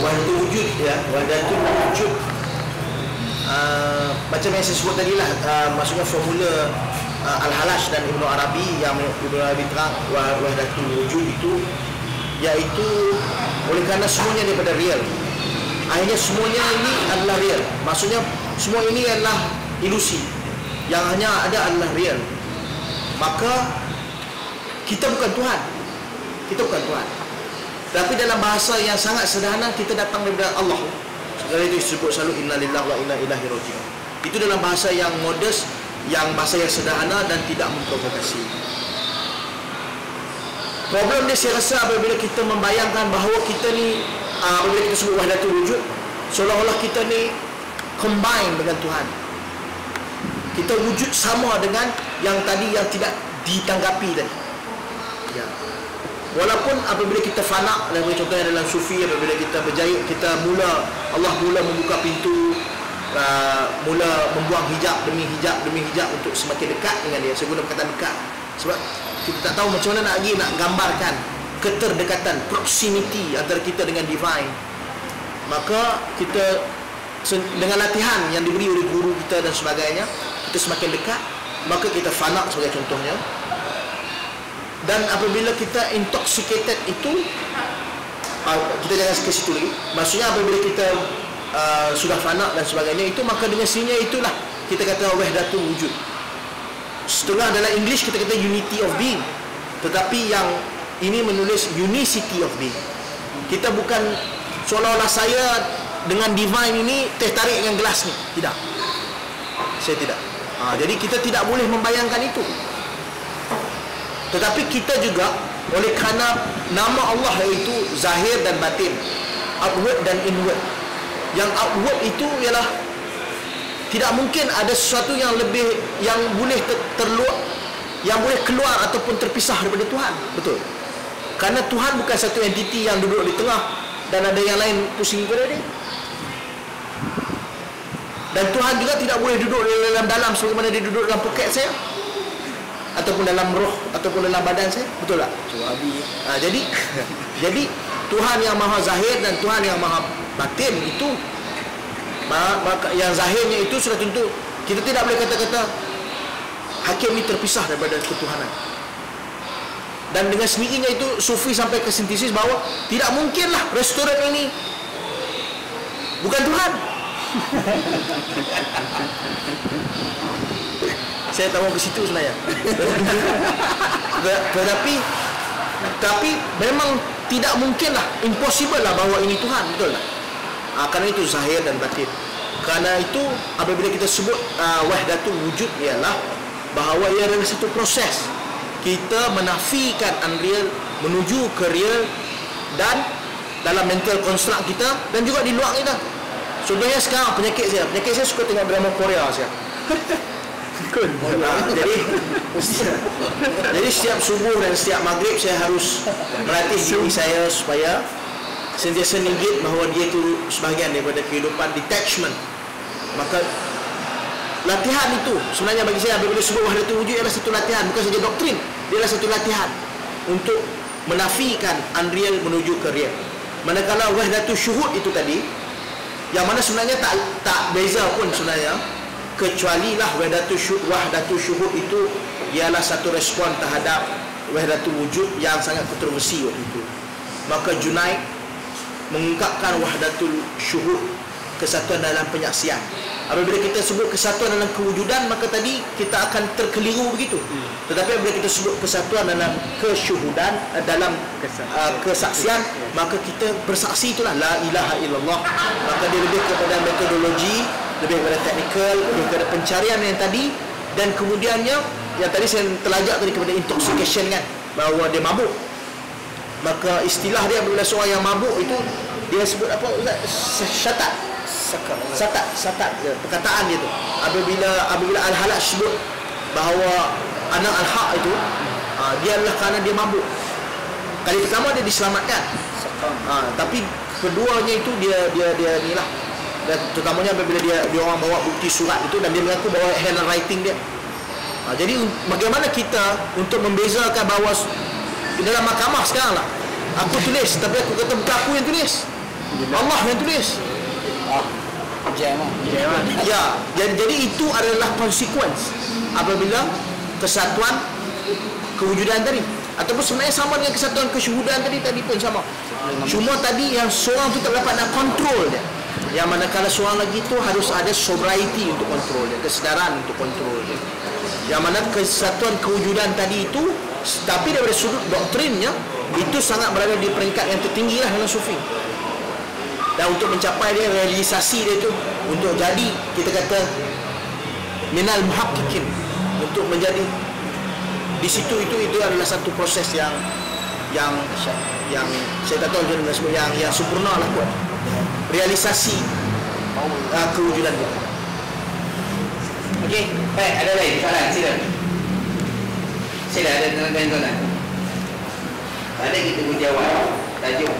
[SPEAKER 2] Wahdatul wujud ya, wahdatul wujud macam yang saya sebut tadi lah, maksudnya formula Al-Halash dan Ibnu Arabi yang Ibnu Arabi terang wahdatul wujud itu iaitu oleh kerana semuanya daripada real, akhirnya semuanya ini adalah real. Maksudnya semua ini adalah ilusi, yang hanya ada adalah real. Maka kita bukan Tuhan, kita bukan Tuhan. Tapi dalam bahasa yang sangat sederhana, kita datang daripada Allah. Sekali itu disebut selalu inna lillahi wa inna ilaihi raji'un. Itu dalam bahasa yang modest, yang bahasa yang sederhana dan tidak memprovokasi. Problem dia saya rasa apabila kita membayangkan bahawa kita ni apabila kita sebut wahdatul wujud, seolah-olah kita ni combine dengan Tuhan. Kita wujud sama dengan yang tadi yang tidak ditanggapi tadi. Ya. Walaupun apabila kita fana, contohnya dalam sufi, apabila kita berjaya, Allah mula membuka pintu, mula membuang hijab demi hijab untuk semakin dekat dengan dia. Saya guna perkataan dekat sebab kita tak tahu macam mana nak gambarkan keterdekatan, proximity antara kita dengan divine. Maka kita dengan latihan yang diberi oleh guru kita dan sebagainya, kita semakin dekat, maka kita fana sebagai contohnya. Dan apabila kita intoxicated itu, kita jangan ke situ lagi. Maksudnya apabila kita sudah fana dan sebagainya itu, maka dengan sininya itulah kita kata wahdatul wujud. Setengah dalam English kita kata unity of being, tetapi yang ini menulis unicity of being. Kita bukan seolah-olah saya dengan divine ini teh tarik dengan gelas ni. Tidak, saya tidak. Jadi kita tidak boleh membayangkan itu. Tetapi kita juga oleh kerana nama Allah iaitu zahir dan batin, outward dan inward. Yang outward itu ialah tidak mungkin ada sesuatu yang lebih yang boleh yang boleh keluar ataupun terpisah daripada Tuhan. Betul. Kerana Tuhan bukan satu entiti yang duduk di tengah dan ada yang lain pusing kepada dia. Dan Tuhan juga tidak boleh duduk dalam sebagaimana dia duduk dalam poket saya. ataupun dalam roh ataupun dalam badan saya, betul tak? Jadi jadi Tuhan yang maha zahir dan Tuhan yang maha batin itu, yang zahirnya itu sudah tentu kita tidak boleh kata-kata hakim ini terpisah daripada ketuhanan. Dan dengan sendirinya itu Sufi sampai ke sintesis bahawa tidak mungkinlah restoran ini bukan Tuhan. Saya tak mau ke situ sebenarnya. Tapi memang tidak mungkinlah, impossible lah bahawa ini Tuhan, betul tak? Kerana itu zahir dan batin. Kerana itu apabila kita sebut wahdatul wujud ialah bahawa ia adalah satu proses kita menafikan unreal menuju ke real, dan dalam mental construct kita dan juga di luar kita. Contohnya sekarang penyakit saya suka tengok drama Korea sekarang. Jadi setiap subuh dan setiap maghrib saya harus melatih diri saya supaya sentiasa ingat bahawa dia itu sebahagian daripada kehidupan, detachment. Maka latihan itu sebenarnya bagi saya apabila sebut wahdatul wujud ialah satu latihan, bukan saja doktrin, dia adalah satu latihan untuk menafikan unreal menuju ke real. Manakala wahdatul syuhud itu tadi, yang mana sebenarnya tak beza pun sebenarnya, kecuali lah wahdatul syuhud itu ialah satu respon terhadap wahdatul wujud yang sangat kontroversi waktu itu. Maka Junaid mengungkapkan wahdatul syuhud, kesatuan dalam penyaksian. Apabila kita sebut kesatuan dalam kewujudan, maka tadi kita akan terkeliru begitu. Tetapi apabila kita sebut kesatuan dalam kesyuhudan, dalam kesaksian, maka kita bersaksi itulah la ilaha illallah. Maka dia lebih kepada metodologi, lebih kepada teknikal, lebih kepada pencarian yang tadi, dan kemudiannya yang tadi saya telajak tadi kepada intoxication kan, bahawa dia mabuk. Maka istilah dia apabila seorang yang mabuk itu dia sebut apa Ustaz? Satat perkataan dia tu. Apabila Al-Halaj sebut bahawa anak Al-Haq itu dia adalah kerana dia mabuk. Kali pertama dia diselamatkan. Tapi keduanya itu dia ni lah. Dan terutamanya apabila dia orang bawa bukti surat itu dan dia mengaku bahawa handwriting dia. Jadi bagaimana kita untuk membezakan bahawa dalam mahkamah sekarang lah, aku tulis tapi aku kata bukan aku yang tulis, Allah yang tulis. Ya, jadi itu adalah konsekuens apabila kesatuan kewujudan tadi, ataupun sebenarnya sama dengan kesatuan kesyuhudan tadi pun sama. Cuma tadi yang seorang tu tak dapat nak kontrol dia, yang manakala seorang lagi tu harus ada sobriety untuk kontrol dia, kesedaran untuk kontrol dia. Yang mana kesatuan kewujudan tadi itu, tapi daripada sudut doktrinnya itu sangat berada di peringkat yang tertinggi lah dalam sufi. Dan untuk mencapai dia, realisasi dia itu, untuk jadi kita kata minal muhaqqiqin, untuk menjadi di situ, itu adalah satu proses yang saya tak tahu macam mana sebut, yang sempurna lah buat realisasi kewujudan kita.
[SPEAKER 3] Okey, baik, ada lain soalan, sila. Sila, ada tuan-tuan. Ada kita pun jawab tajuk.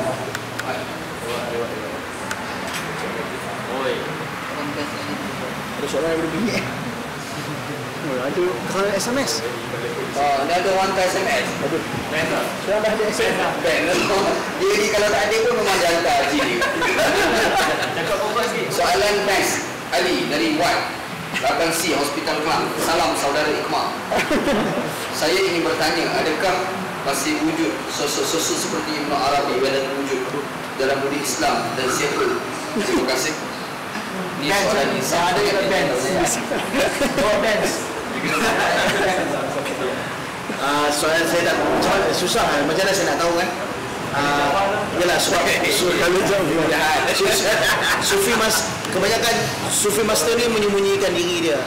[SPEAKER 2] Ada soalan yang berbunyi. Ada kalau SMS.
[SPEAKER 3] Dah ada orang hantar SMS.
[SPEAKER 2] Sudah dah ada SMS.
[SPEAKER 3] Jadi kalau tak ada pun memang dia hantar sini. Soalan next, Ali dari White 8C Hospital Kelang. Salam saudara Iqmal. Saya ingin bertanya, adakah masih wujud sosok-sosok seperti Ibn Arabi yang wujud dalam budi Islam dan siapa? Terima kasih. Ini soalan insaf.
[SPEAKER 2] Ada yang dance. Soalan saya tak susah macam mana saya nak tahu kan. Yalah sebab Sufi kebanyakan Sufi master ni menyembunyikan diri dia.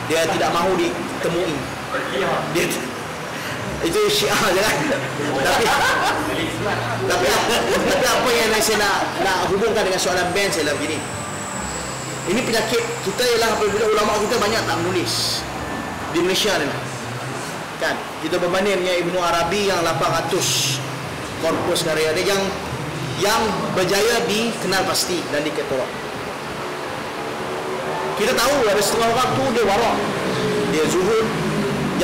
[SPEAKER 2] Dia tidak mahu ditemui. Dia itu Syiah je kan. Tapi apa yang saya nak hubungkan dengan soalan band saya lah begini. Ini penyakit kita ialah apabila ulama kita banyak tak menulis di Malaysia ni kan. Kita berbanding dengan Ibnu Arabi yang 800 korpus karya dia yang berjaya dikenal pasti dan diketuai. Kita tahu ada setengah orang tu dia warak, dia zuhud,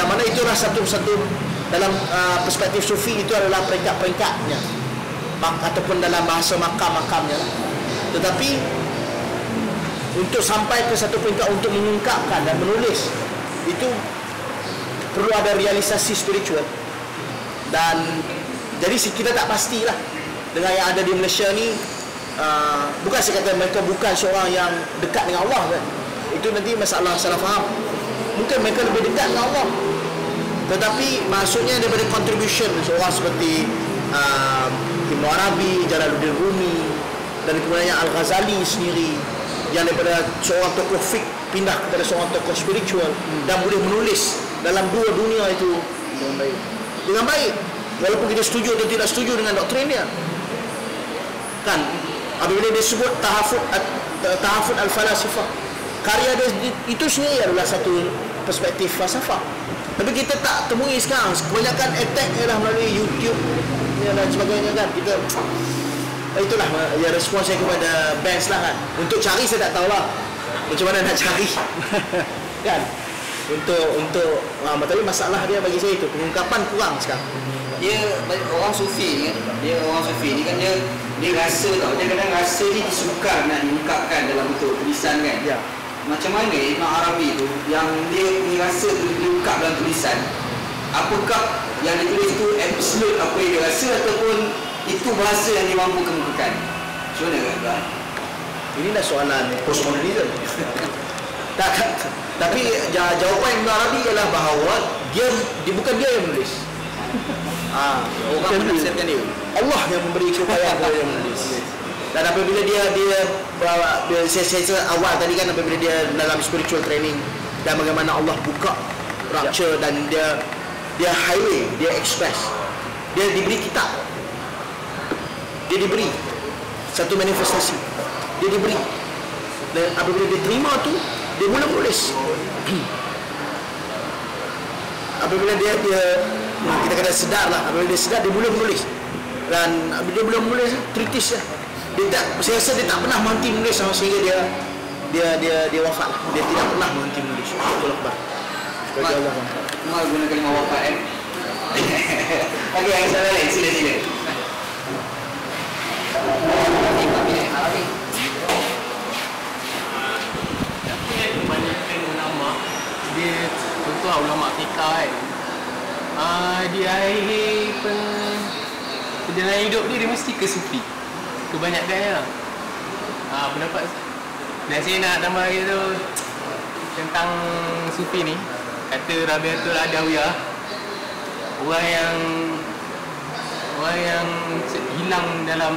[SPEAKER 2] Yang mana itulah satu-satu dalam perspektif sufi itu adalah peringkat-peringkatnya, ataupun dalam bahasa makam-makamnya. Tetapi untuk sampai ke satu peringkat untuk mengungkapkan dan menulis itu perlu ada realisasi spiritual. Dan jadi kita tak pastilah dengan yang ada di Malaysia ni. Bukan saya kata mereka bukan seorang yang dekat dengan Allah kan. Itu nanti masalah salah faham. Mungkin mereka lebih dekat dengan Allah, tetapi maksudnya daripada contribution seorang seperti Ibn Arabi, Jalaluddin Rumi, dan kemudian Al-Ghazali sendiri, yang daripada seorang tokoh fiqh pindah kepada seorang tokoh spiritual dan boleh menulis dalam dua dunia itu dengan baik, walaupun kita setuju atau tidak setuju dengan doktrin dia kan. Apabila dia sebut tahafud al-falasifah, karya dia itu sendiri adalah satu perspektif falsafah. Tapi kita tak temui sekarang. Kebanyakan attack ialah melalui YouTube dan sebagainya kan. Kita itulah ya respon saya kepada bands lah kan. Untuk cari saya tak tahulah macam mana nak cari kan. Untuk tapi masalah dia bagi saya itu pengungkapan kurang sekarang.
[SPEAKER 3] Orang sufi ni kan dia rasa tau, dia kadang rasa ni disukar nak diungkapkan dalam bentuk tulisan kan.
[SPEAKER 2] Ya.
[SPEAKER 3] Macam mana Ibn Arabi tu yang dia rasa diungkap dalam tulisan, apakah yang ditulis itu absolute apa yang dia rasa ataupun itu bahasa yang dia mampu kemukakan? Macam mana kan?
[SPEAKER 2] Inilah soalan postmodernism. Tapi jawapan Ibn Arabi ialah bahawa dia bukan dia yang menulis. Orang menafsirkan dia. Allah yang memberi keupayaan kepada dia menulis. Dan apabila saya awal tadi kan, apabila dia dalam spiritual training dan bagaimana Allah buka rapture dan dia highway, dia express, dia diberi kitab, dia diberi satu manifestasi, dia diberi, dan apabila dia terima tu, dia mula menulis. Apabila dia kita kena sedar lah, apabila dia sedar dia mula menulis, dan dia mula menulis treatise lah. Saya rasa dia tak pernah berhenti menulis sehingga dia wafat. Dia tidak pernah berhenti menulis. Allahu Akbar.
[SPEAKER 3] Mal guna kalimah wafat kan. Okey, yang salah lain sila.
[SPEAKER 5] Kebanyakan ulama dia contoh ulama fiqah kan. Di akhir perjalanan hidup dia mesti ke sufi. Kebanyakannya lah. Pendapat dan saya nak tambah lagi tu tentang sufi ni. Kata Rabi'atul Adawiyah, orang yang hilang dalam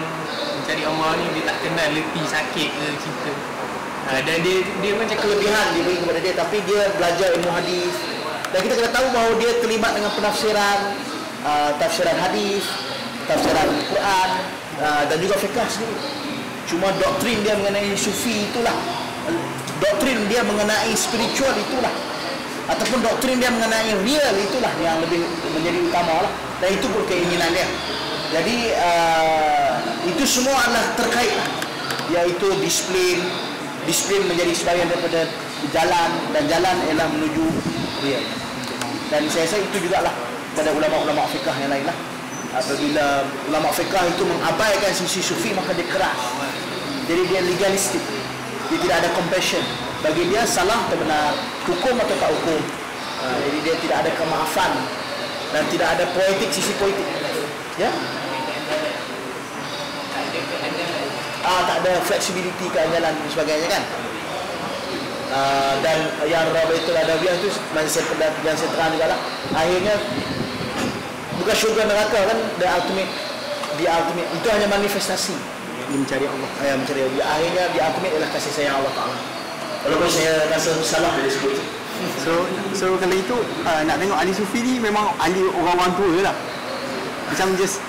[SPEAKER 5] mencari Allah ni, dia tak kenal letih, sakit ke cinta. Dan dia macam
[SPEAKER 2] kelebihan diberi kepada dia, tapi dia belajar ilmu hadis. Dan kita kena tahu bahawa dia terlibat dengan penafsiran, tafsiran hadis, tafsiran Quran, dan juga fiqh sendiri. Cuma doktrin dia mengenai sufi itulah, doktrin dia mengenai spiritual itulah, ataupun doktrin dia mengenai real itulah yang lebih menjadi utama lah. Dan itu pun keinginan dia. Jadi itu semua adalah terkait lah, iaitu disiplin menjadi sebahagian daripada jalan, dan jalan ialah menuju real. Dan saya rasa itu jugalah pada ulama-ulama fiqh yang lain lah. Apabila ulama fiqh itu mengabaikan sisi sufi, maka dia keras. Jadi dia legalistik. Dia tidak ada compassion. Bagi dia salah atau benar, hukum atau tak hukum. Jadi dia tidak ada kemaafan dan tidak ada poetik, sisi poetik. Ya? Tak ada flexibility keanjalan dan sebagainya kan. Dan yang Rabi'atul Adawiyah itu yang saya terang juga lah, akhirnya bukan syurga neraka kan, the ultimate itu hanya manifestasi dia mencari Allah, mencari Allah. Akhirnya the ultimate ialah kasih sayang Allah Ta'ala. Walaupun saya rasa salah bila sebut itu.
[SPEAKER 8] So kalau itu nak tengok ahli sufi ni memang ahli orang-orang tua lah. Macam just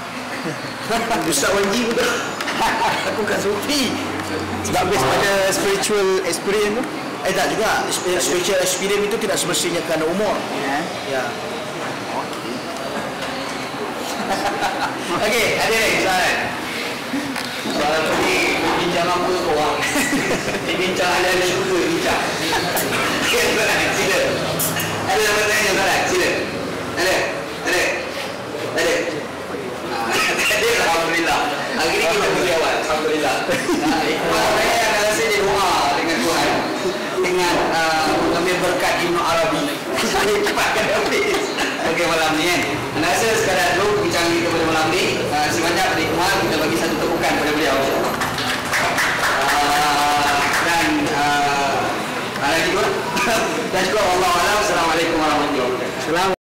[SPEAKER 2] Ustaz Wanji pun aku bukan sufi.
[SPEAKER 8] sebab based pada spiritual experience tu.
[SPEAKER 2] Tak juga. Spiritual experience itu tidak semestinya kerana umur. Ya.
[SPEAKER 3] Okey, ada lagi soalan? Soalan tadi bincang apa korang? Bincang ada syurga bincang. Okey, sila. Ada yang bertanya soalan? Sila. Boleh cepatkan habis. Okey, malam ni kan. Anda rasa sekadar dulu bincang kita pada malam ni. Sebanyak dari Kumar kita bagi satu tepukan pada beliau. Dan lagi dua. Dan juga Allah Assalamualaikum warahmatullahi wabarakatuh.